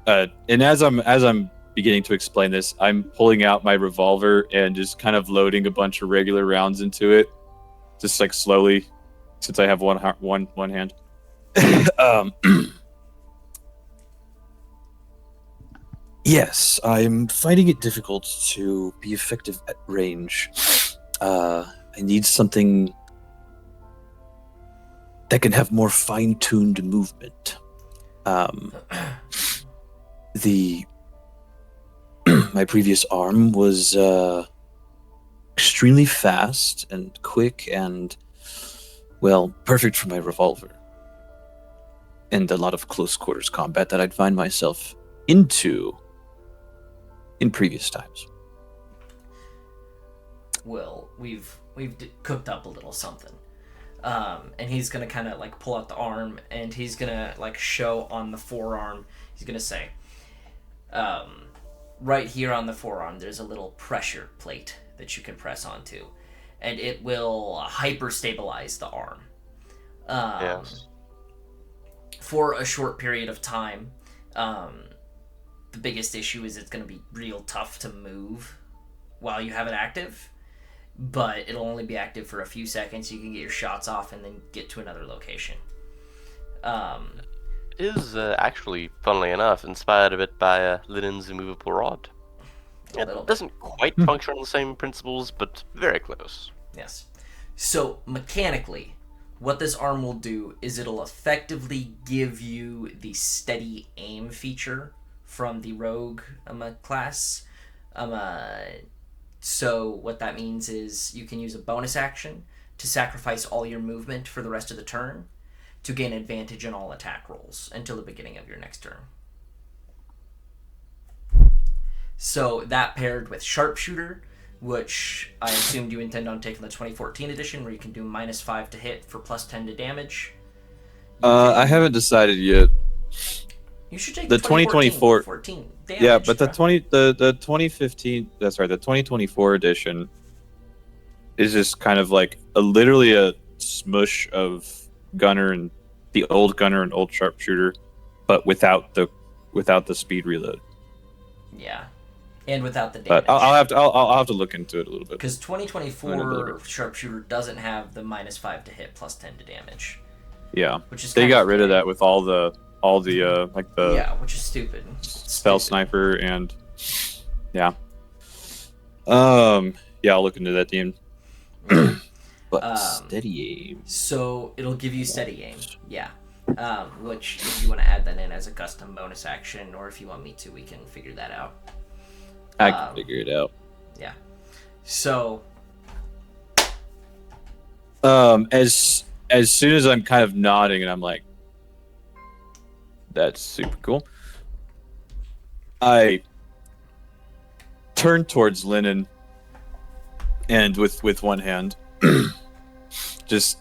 And as I'm beginning to explain this, I'm pulling out my revolver and just kind of loading a bunch of regular rounds into it, just like slowly, since I have one hand. Yes, I'm finding it difficult to be effective at range. I need something that can have more fine-tuned movement. My previous arm was extremely fast and quick and, well, perfect for my revolver. And a lot of close quarters combat that I'd find myself into in previous times. Well, we've cooked up a little something. And he's gonna kind of like pull out the arm, and he's gonna like show on the forearm. He's gonna say, right here on the forearm, there's a little pressure plate that you can press onto, and it will hyper stabilize the arm. Yes. For a short period of time. The biggest issue is it's gonna be real tough to move while you have it active. But it'll only be active for a few seconds. You can get your shots off and then get to another location. It is actually, funnily enough, inspired a bit by Linen's immovable rod. It doesn't quite function on the same principles, but very close. Yes. So, mechanically, what this arm will do is it'll effectively give you the steady aim feature from the rogue class. So what that means is you can use a bonus action to sacrifice all your movement for the rest of the turn to gain advantage in all attack rolls until the beginning of your next turn. So that paired with Sharpshooter, which I assumed you intend on taking the 2014 edition, where you can do -5 to hit for +10 to damage. I haven't decided yet. You should take the 2024 14 damage. Yeah, but the 2015, that's right, the 2024 edition is just kind of like literally a smush of gunner and the old gunner and old sharpshooter, but without the speed reload. Yeah, and without the damage. But I'll have to look into it a little bit. Because 2024 sharpshooter doesn't have the -5 to hit +10 to damage. Yeah, which is they got rid of that with all the like the which is stupid. Stealth sniper and yeah. I'll look into that, Dean. But steady aim. So it'll give you steady aim, yeah. Which, if you want to add that in as a custom bonus action, or if you want me to, we can figure that out. I can figure it out. Yeah. So. As soon as I'm kind of nodding and I'm like, that's super cool, I turn towards Linen and with one hand just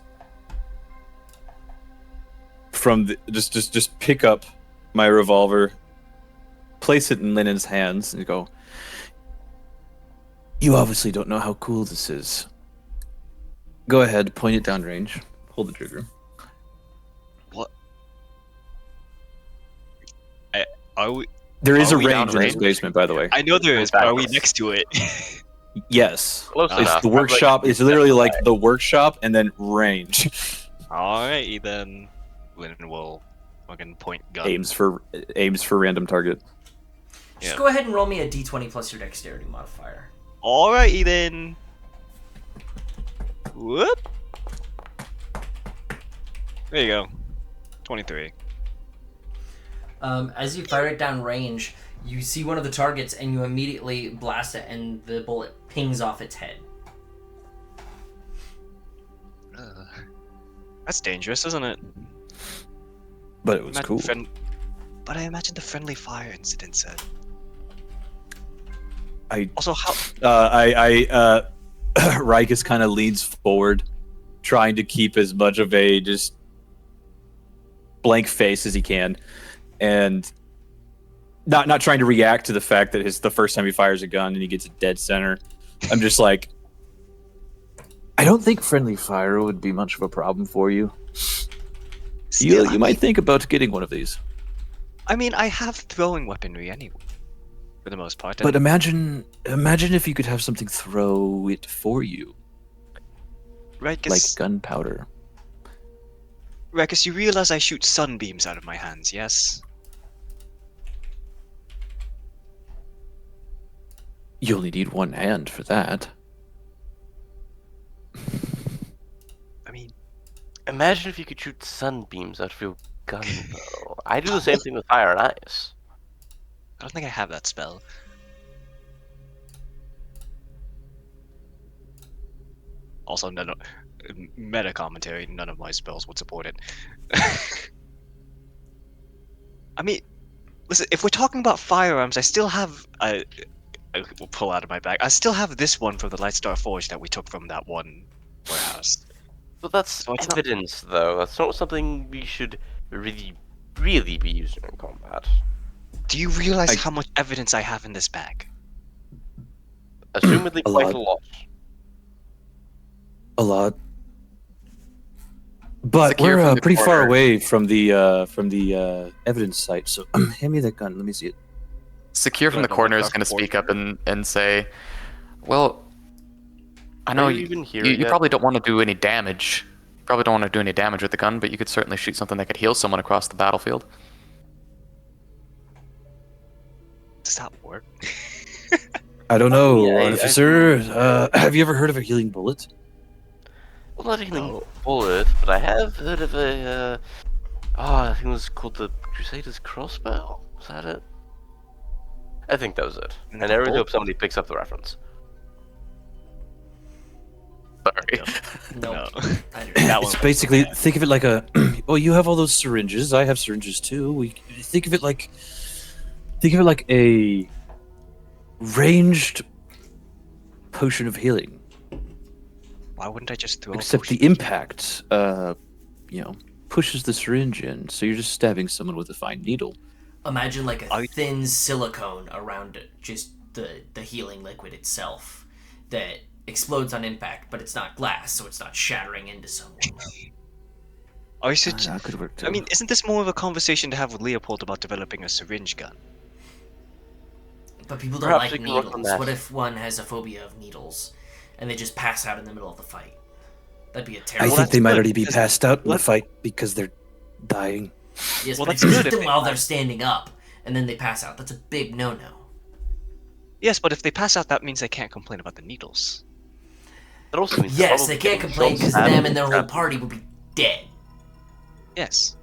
pick up my revolver, place it in Linen's hands, and go, "You obviously don't know how cool this is. Go ahead, point it downrange. Pull the trigger. What? Are we? There is Are a we range in this downrange? basement, by the way. I know there is, but are we Fabulous. next to it? Yes. Close It's enough. The Probably workshop is literally like the workshop and then range. Alrighty then. Then we'll fucking point gun. aims for random target. Just Yeah. go ahead and roll me a d20 plus your dexterity modifier. Alrighty then. Whoop. There you go. 23. As you fire it down range, you see one of the targets and you immediately blast it, and the bullet pings off its head. That's dangerous, isn't it? But it was Imagine cool. But I imagine the friendly fire incident said. I Also, how? Rikus kind of leans forward, trying to keep as much of a just blank face as he can, and not trying to react to the fact that the first time he fires a gun and he gets a dead center. I'm just like, I don't think friendly fire would be much of a problem for you. Still, You might think about getting one of these. I mean, I have throwing weaponry anyway, for the most part. But imagine if you could have something throw it for you, right, like cause, gunpowder. right, 'cause you realize I shoot sunbeams out of my hands, yes? You only need one hand for that. I mean, Imagine if you could shoot sunbeams out of your gun, though. I do the same thing with fire and ice. I don't think I have that spell. Also, meta commentary, none of my spells would support it. I mean, listen, if we're talking about firearms, I still have. I will pull out of my bag. I still have this one from the Lightstar Forge that we took from that one warehouse. But that's So it's not- evidence, though. That's not something we should really be using in combat. Do you realize I- how much evidence I have in this bag? Assumedly A quite lot. a lot. A lot. But Secure we're from the pretty far corner. away from the evidence site, so hand me that gun. Let me see it. Secure from Do I the know corner what is going to Dr. speak up and say, "Well, I know Are you you, even here you yet? probably don't want to do any damage. You probably don't want to do any damage with the gun, but you could certainly shoot something that could heal someone across the battlefield." Does that work? I don't know, Yeah, officer. Have you ever heard of a healing bullet? Well, not even No. bullet, but I have heard of a. I think it was called the Crusader's Crossbow. Was that it? I think that was it. And I really hope somebody picks up the reference. Sorry. No. No. I don't That It's one. basically, think of it like a. Well, you have all those syringes. I have syringes too. Think of it like a ranged potion of healing. Why wouldn't I just throw? a Except the potion? impact, pushes the syringe in, so you're just stabbing someone with a fine needle. Imagine like a I- thin silicone around just the healing liquid itself that explodes on impact, but it's not glass, so it's not shattering into someone. Or is it? That could work too. I mean, isn't this more of a conversation to have with Leopold about developing a syringe gun? But people don't Perhaps like we can work on needles. that. What if one has a phobia of needles and they just pass out in the middle of the fight? That'd be a terrible. think they they might might good, already already be be because- passed out in the what- fight because they're dying. Yes, well, but that's if you good shoot if them they while pass- they're standing up and then they pass out, that's a big no-no. Yes, but if they pass out, that means they can't complain about the needles. That also means they're Yes, probably they can't getting complain shot, because stabbed, them and their whole trapped. party would be dead. Yes.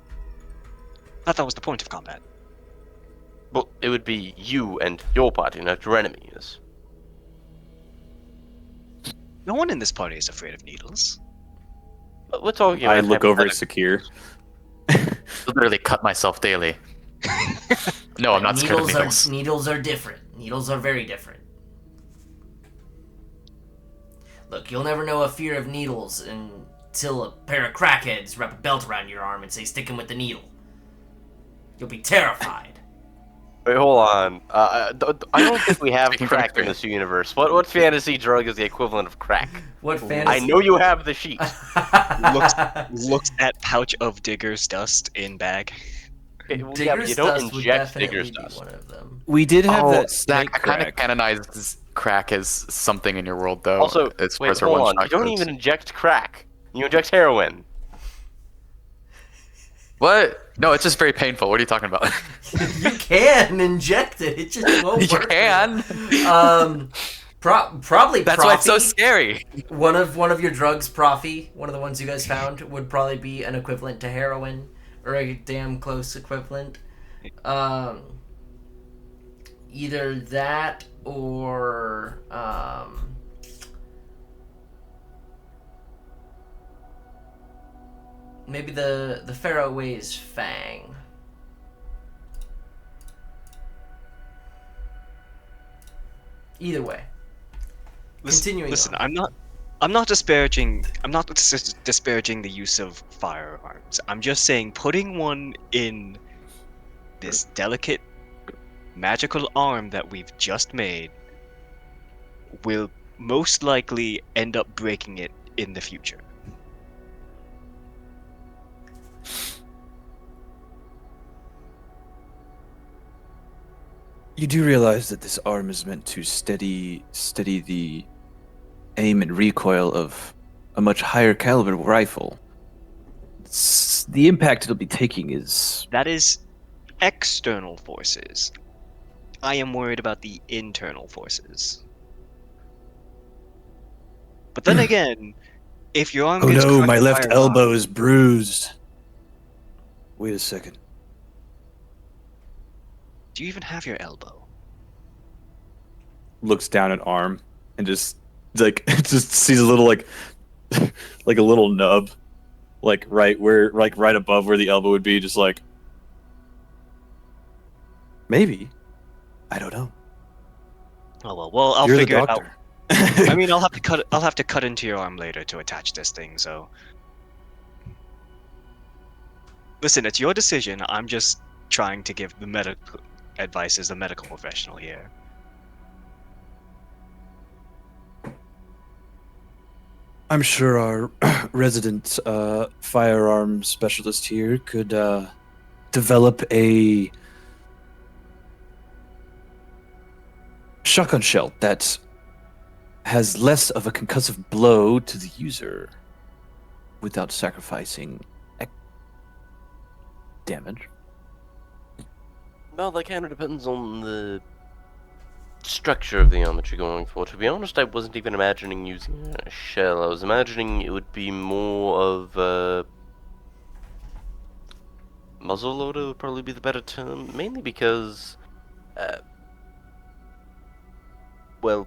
Thought that was the point of combat. Well, it would be you and your party, not your enemies. No one in this party is afraid of needles. But we're talking about I look over at hypothetical- Secure. I literally cut myself daily. No, I'm not scared of needles. Needles are different. Needles are very different. Look, you'll never know a fear of needles until a pair of crackheads wrap a belt around your arm and say, "Stick him with the needle." You'll be terrified. Wait, hold on. I don't think we have Speaking from crack in this universe. What fantasy drug is the equivalent of crack? What Ooh. fantasy? I know you have the sheet. Looks at pouch of Digger's dust in bag. Okay, well, yeah, but Digger's you don't dust would inject definitely Digger's be dust. one of them. We did have Oh, that that snake kind of crack. canonizes crack as something in your world, though. Also, as far wait, as our hold on. one-shot You don't goes. even inject crack. You inject heroin. What? No, it's just very painful. What are you talking about? You can inject it. It just won't You work. can. Probably. That's why it's so Profi. scary. One of your drugs, Profi, one of the ones you guys found, would probably be an equivalent to heroin, or a damn close equivalent. Either that or maybe the Faroese Fang. Either way. Continuing Listen, on. I'm not disparaging disparaging the use of firearms. I'm just saying putting one in this delicate magical arm that we've just made will most likely end up breaking it in the future. You do realize that this arm is meant to steady the aim and recoil of a much higher caliber rifle. The impact it'll be taking is That is external forces. I am worried about the internal forces. But then again, if your arm oh gets no, crushed my left by a rock- elbow is bruised. Wait a second. Do you even have your elbow? Looks down at arm and just like just sees a little like like a little nub, like right above where the elbow would be, just like maybe. I don't know. Oh well, I'll You're the figure it out. doctor. I mean, I'll have to cut into your arm later to attach this thing. So, listen, it's your decision. I'm just trying to give the medical advice as a medical professional here. I'm sure our resident firearm specialist here could develop a shotgun shell that has less of a concussive blow to the user without sacrificing damage. Well, that kind of depends on the structure of the arm that you're going for. To be honest, I wasn't even imagining using a shell. I was imagining it would be more of a muzzle loader would probably be the better term, mainly because, well,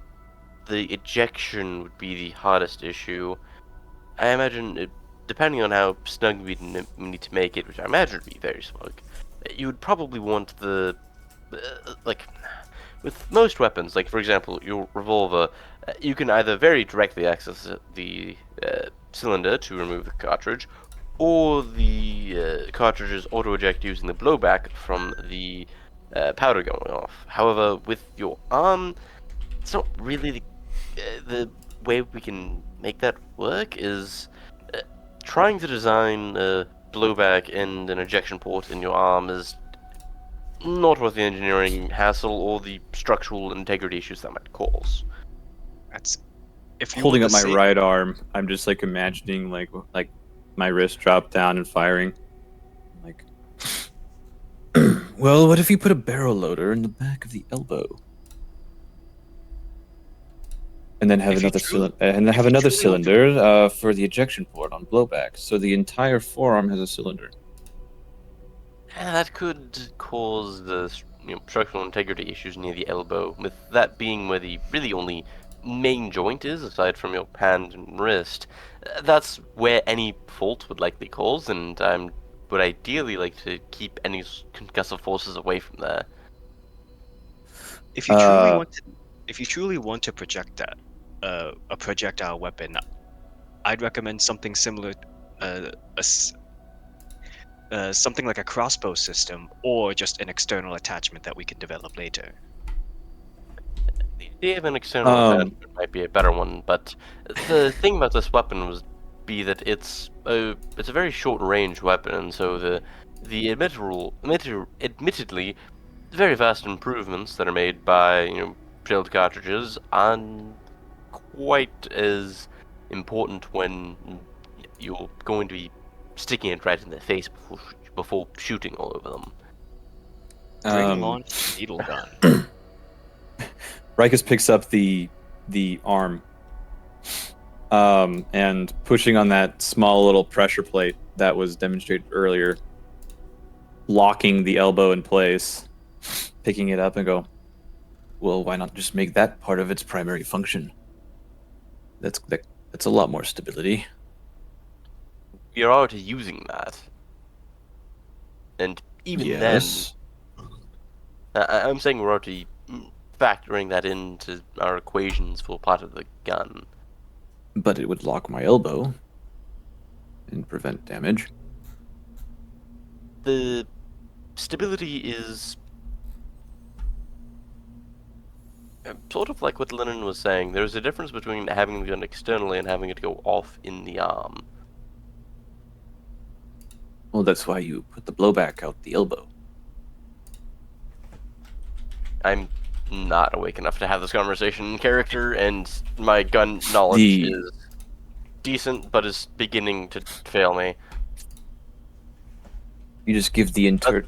the ejection would be the hardest issue. I imagine, depending on how snug we need to make it, which I imagine would be very snug, you would probably want the, like, with most weapons, like for example your revolver, you can either very directly access the cylinder to remove the cartridge, or the cartridges auto-eject using the blowback from the powder going off. However, with your arm, it's not really the way we can make that work is trying to design a blowback and an ejection port in your arm is not worth the engineering hassle or the structural integrity issues that might cause. That's if you Holding want up to my say- right arm, I'm just like imagining like my wrist drop down and firing. Like, well, what if you put a barrel loader in the back of the elbow, and then have If you another truly- cylinder, if you truly want cylinder for the ejection port on blowback, so the entire forearm has a cylinder. That could cause the structural integrity issues near the elbow, with that being where the really only main joint is, aside from your hand and wrist. That's where any fault would likely cause, and I would ideally like to keep any concussive forces away from there. If you truly want to project that a projectile weapon, I'd recommend something similar. something like a crossbow system, or just an external attachment that we can develop later. The idea of an external attachment might be a better one, but the thing about this weapon was that it's a very short range weapon, and so the admittedly very vast improvements that are made by shelled cartridges aren't quite as important when you're going to be sticking it right in their face before shooting all over them. Ring Um, launched needle gun. Rikus picks up the arm, and pushing on that small little pressure plate that was demonstrated earlier, locking the elbow in place, picking it up and go, well, why not just make that part of its primary function? That's a lot more stability. You're already using that, and even Yes. then, I'm saying we're already factoring that into our equations for part of the gun. But it would lock my elbow and prevent damage. The stability is sort of like what Lennon was saying. There's a difference between having the gun externally and having it go off in the arm. Well, that's why you put the blowback out the elbow. I'm not awake enough to have this conversation in character, and my gun knowledge is decent, but is beginning to fail me. You just give the internal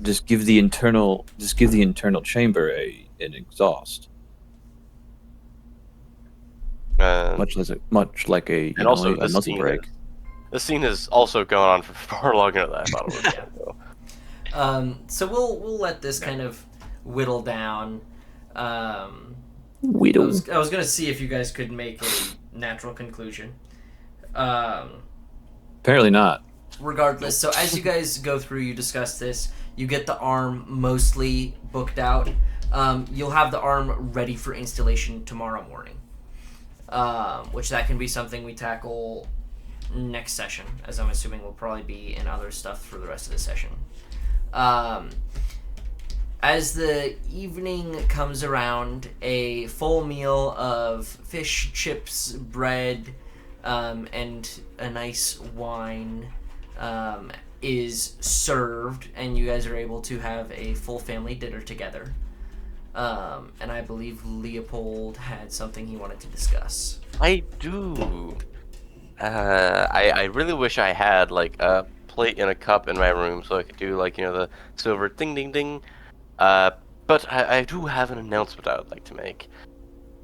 chamber an exhaust, much like a and also a muzzle brake. This scene has also gone on for far longer than I thought it would. So we'll let this kind of whittle down. I Whittle. was gonna see if you guys could make a natural conclusion. Apparently not. Regardless, so as you guys go through, you discuss this. You get the arm mostly booked out. You'll have the arm ready for installation tomorrow morning. Which that can be something we tackle next session, as I'm assuming will probably be in other stuff for the rest of the session. As the evening comes around, a full meal of fish, chips, bread, and a nice wine is served, and you guys are able to have a full family dinner together. And I believe Leopold had something he wanted to discuss. I do. I really wish I had like a plate and a cup in my room so I could do like the silver ding ding ding. But I do have an announcement I would like to make.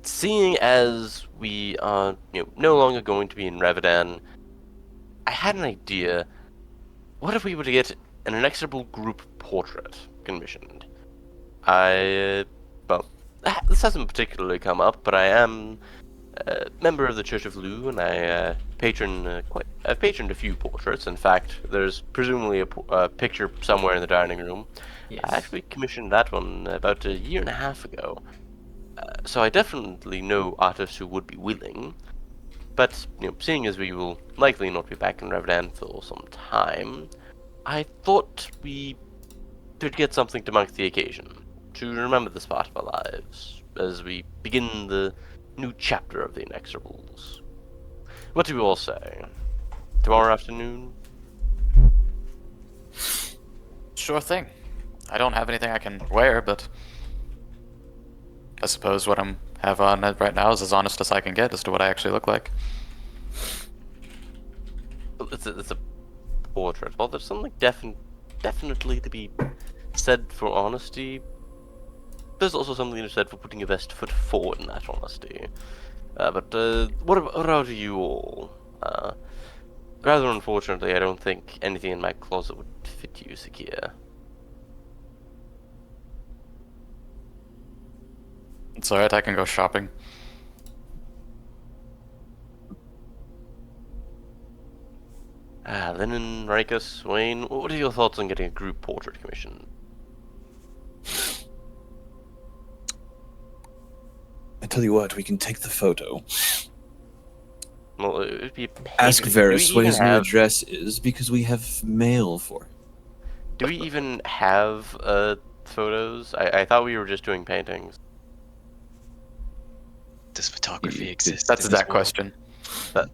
Seeing as we are no longer going to be in Revedan, I had an idea. What if we were to get an Inexorable group portrait commissioned? Well, this hasn't particularly come up, but I am a member of the Church of Lu, and I've patroned a few portraits. In fact, there's presumably a picture somewhere in the dining room. Yes. I actually commissioned that one about a year and a half ago. So I definitely know artists who would be willing. But, seeing as we will likely not be back in Revedan for some time, I thought we could get something to mark the occasion, to remember this part of our lives, as we begin the new chapter of the Inexorables. What do you all say? Tomorrow afternoon? Sure thing. I don't have anything I can wear, but I suppose what I have on right now is as honest as I can get as to what I actually look like. It's a portrait. Well, there's something definitely to be said for honesty. There's also something to be said for putting your best foot forward in that honesty. But what about you all? Rather unfortunately, I don't think anything in my closet would fit you, Sakia. It's alright, I can go shopping. Lennon, Rikus, Wayne, what are your thoughts on getting a group portrait commissioned? I tell you what, we can take the photo. Well, it would be Ask Do we Varus what even his new have- address is, because we have mail for him. Do we even have photos? I thought we were just doing paintings. Does photography exist? That's in that this world? question.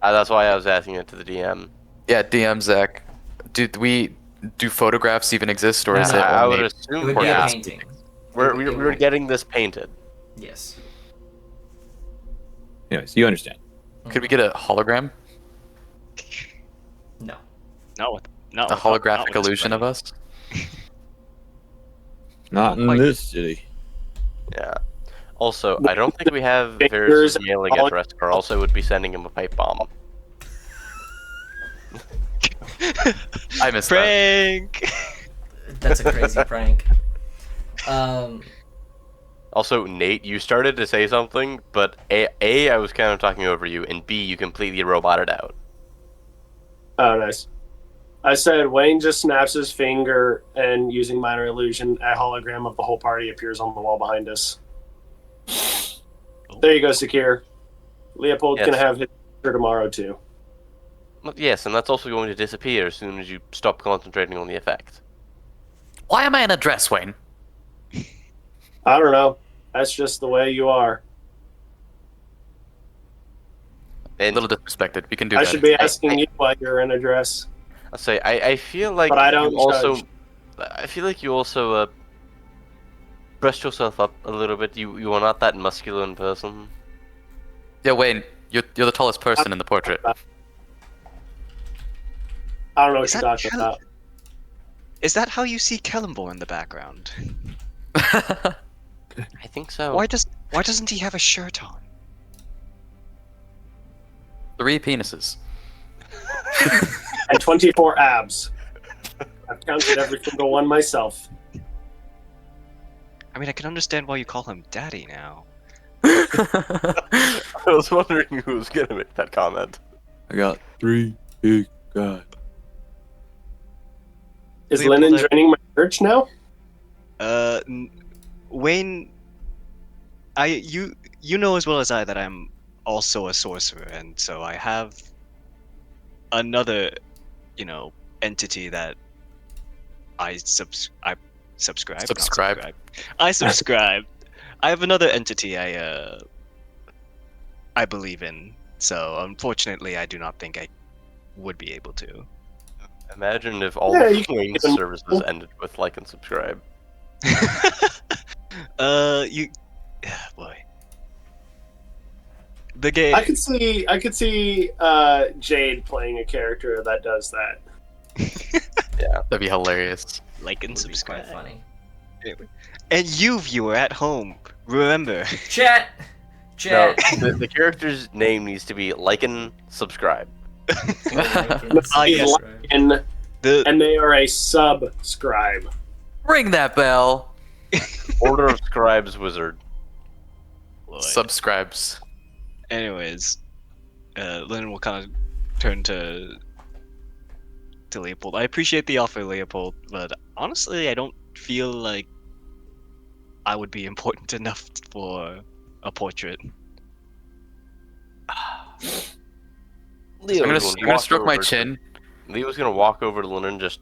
That's why I was asking it to the DM. Yeah, DM Zach. Do we do photographs even exist, or No, is no. it I would only? It assume would be a yeah. painting. We're getting this painted. Yes. Anyways, you understand. Could we get a hologram, No. Not a with- not holographic with this illusion of brain. us? Not in quite this city. Yeah. Also, I don't think we have Fingers Varys' mailing all- address, or else I would be sending him a pipe bomb. I missed that. Prank. That's a crazy prank. Also, Nate, you started to say something, but I was kind of talking over you, and B, you completely roboted out. Oh, nice. I said Wayne just snaps his finger, and using minor illusion, a hologram of the whole party appears on the wall behind us. There you go, Sakir. Leopold Yes. can have his for tomorrow too. Well, yes, and that's also going to disappear as soon as you stop concentrating on the effect. Why am I in a dress, Wayne? I don't know. That's just the way you are. A And little disrespected. We can do I better. should be asking you why you're in a dress. I'll say, I feel like But I don't you also, judge. I feel like you also brushed yourself up a little bit. You are not that muscular in person. Yeah, Wayne, you're the tallest person in the portrait. I don't know what Is you're that talking Kel- about. Is that how you see Kellenborn in the background? I think so. Why doesn't he have a shirt on? 3 penises. And 24 abs. I've counted every single one myself. I mean, I can understand why you call him Daddy now. I was wondering who was gonna make that comment. I got 3 big guys. Is Leopold, Lennon I- joining my church now? Wayne, you know as well as I that I'm also a sorcerer, and so I have another, entity that I subscribe. not Subscribe. I subscribe. I have another entity I believe in. So unfortunately, I do not think I would be able to. Imagine if all Yeah, of you can Wayne's even- services ended with like and subscribe. Boy. The game. I could see Jade playing a character that does that. That'd be hilarious. Like and Would be quite subscribe. funny. And you, viewer at home, remember. Chat. No, Chat. the character's name needs to be like and subscribe. Ah, yes. And The they are a subscribe. Ring that bell. Order of Scribes Wizard. Subscribes. Anyways, Lennon will kind of turn to Leopold. I appreciate the offer, Leopold, but honestly, I don't feel like I would be important enough for a portrait. Leo's I'm gonna gonna walk stroke my over to- chin. Leo's gonna walk over to Lennon, just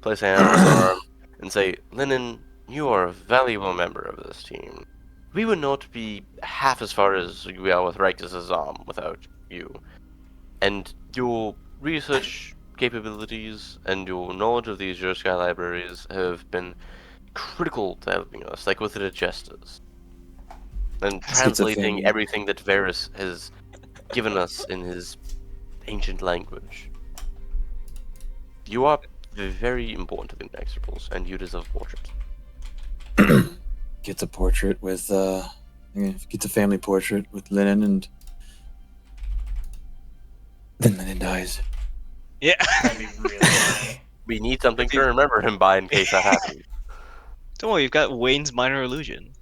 place a hand on his arm, and say, "Lennon, you are a valuable member of this team. We would not be half as far as we are with Rectus's arm without you. And your research capabilities and your knowledge of these Sky libraries have been critical to helping us, like with the digesters. And translating Schizophrenia. everything that Varys has given us in his ancient language. You are very important to the Inexorables, and you deserve a portrait." Gets a portrait with gets a family portrait with Lennon, and then Lennon dies. Yeah. That'd be really funny. We need something to remember him by in case that happens. Don't worry, you've got Wayne's minor illusion.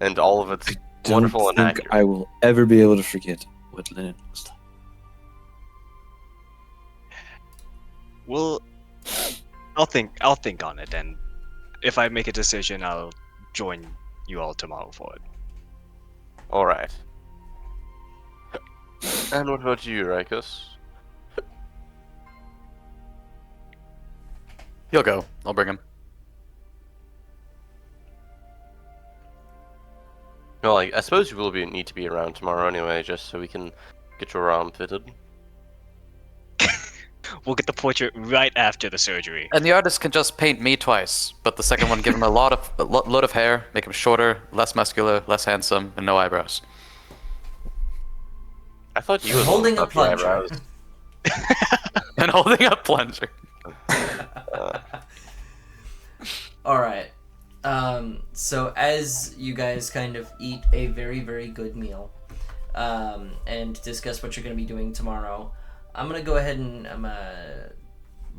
And all of its Don't wonderful and think accurate. I will ever be able to forget what Lennon looks like. Well, I'll think on it, and if I make a decision, I'll join you all tomorrow for it. Alright. And what about you, Rikus? He'll go. I'll bring him. Well, I suppose you will need to be around tomorrow anyway, just so we can get your arm fitted. We'll get the portrait right after the surgery. And the artist can just paint me twice, but the second one give him a load of hair, make him shorter, less muscular, less handsome, and no eyebrows. I thought you And was holding a up the plunger. eyebrows. And holding a plunger. All right. So as you guys kind of eat a very, very good meal, and discuss what you're going to be doing tomorrow, I'm going to go ahead and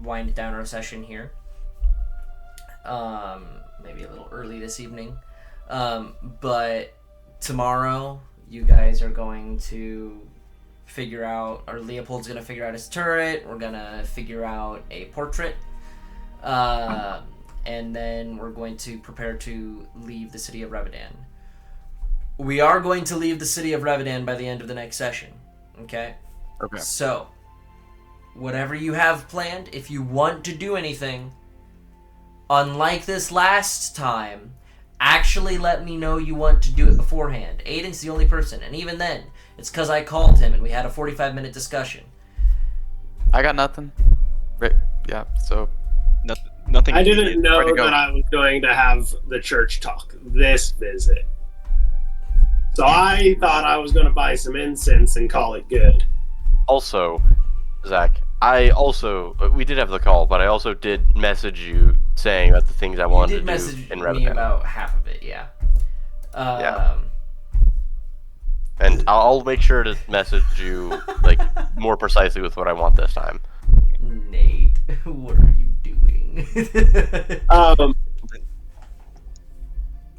wind down our session here. Maybe a little early this evening. But tomorrow, you guys are going to figure out, or Leopold's going to figure out his turret, we're going to figure out a portrait, and then we're going to prepare to leave the city of Revedan. We are going to leave the city of Revedan by the end of the next session, okay? Okay. So, whatever you have planned, if you want to do anything, unlike this last time, actually let me know you want to do it beforehand. Aiden's the only person, and even then, it's because I called him and we had a 45-minute discussion. I got nothing. Right. Yeah. So. Nothing. I didn't know Where'd he go? that I was going to have the church talk this visit. So I thought I was going to buy some incense and call it good. Also, Zach, we did have the call, but I also did message you saying about the things I You wanted did to message do in me Revenant. about half of it, yeah. Yeah. And I'll make sure to message you like more precisely with what I want this time. Nate, what are you doing?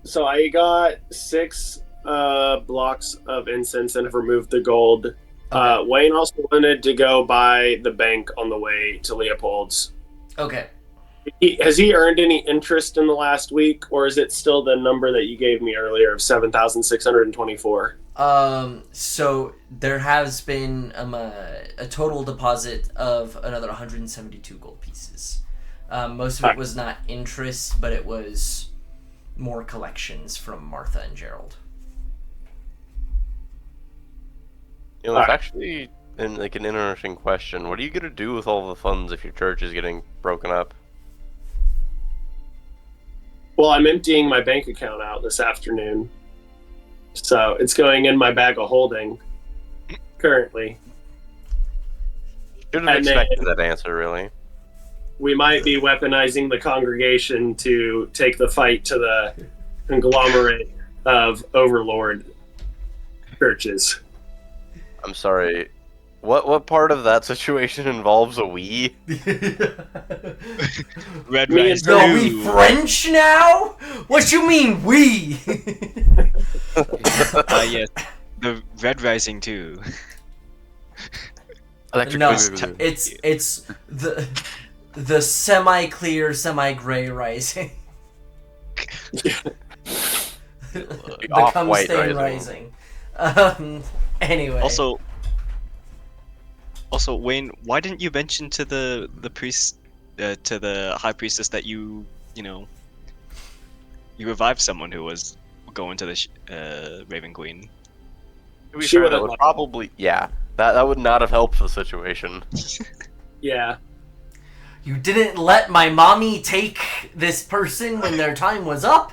So I got 6 blocks of incense and have removed the gold. Wayne also wanted to go by the bank on the way to Leopold's. Okay. Has he earned any interest in the last week, or is it still the number that you gave me earlier of 7,624? So there has been a total deposit of another 172 gold pieces. Most of it was not interest, but it was more collections from Martha and Gerald. You know, it's actually an interesting question. What are you gonna do with all the funds if your church is getting broken up? Well, I'm emptying my bank account out this afternoon. So it's going in my bag of holding currently. Shouldn't have And then- expected that answer, really. We might be weaponizing the congregation to take the fight to the conglomerate of overlord churches. I'm sorry. What part of that situation involves a we? Red Me Rise and Are Bill, we 2. French now? What you mean, we? Yes. The Red Rising 2. Electric No, Boogaloo. it's the semi-clear, semi-gray rising. The cum Off-white stain rising. rising. Anyway. Also, Wayne, why didn't you mention to the priest, to the high priestess that you revived someone who was going to the Raven Queen? To be She fair, would've- that would probably that would not have helped the situation. Yeah. You didn't let my mommy take this person when their time was up?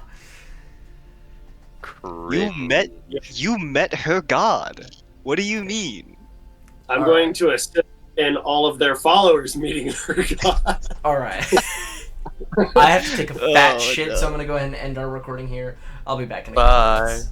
Cringe. You met her god. What do you mean? I'm All going right. to assist in all of their followers meeting her god. Alright. I have to take a fat Oh, shit, no. so I'm gonna go ahead and end our recording here. I'll be back in a Bye. couple minutes.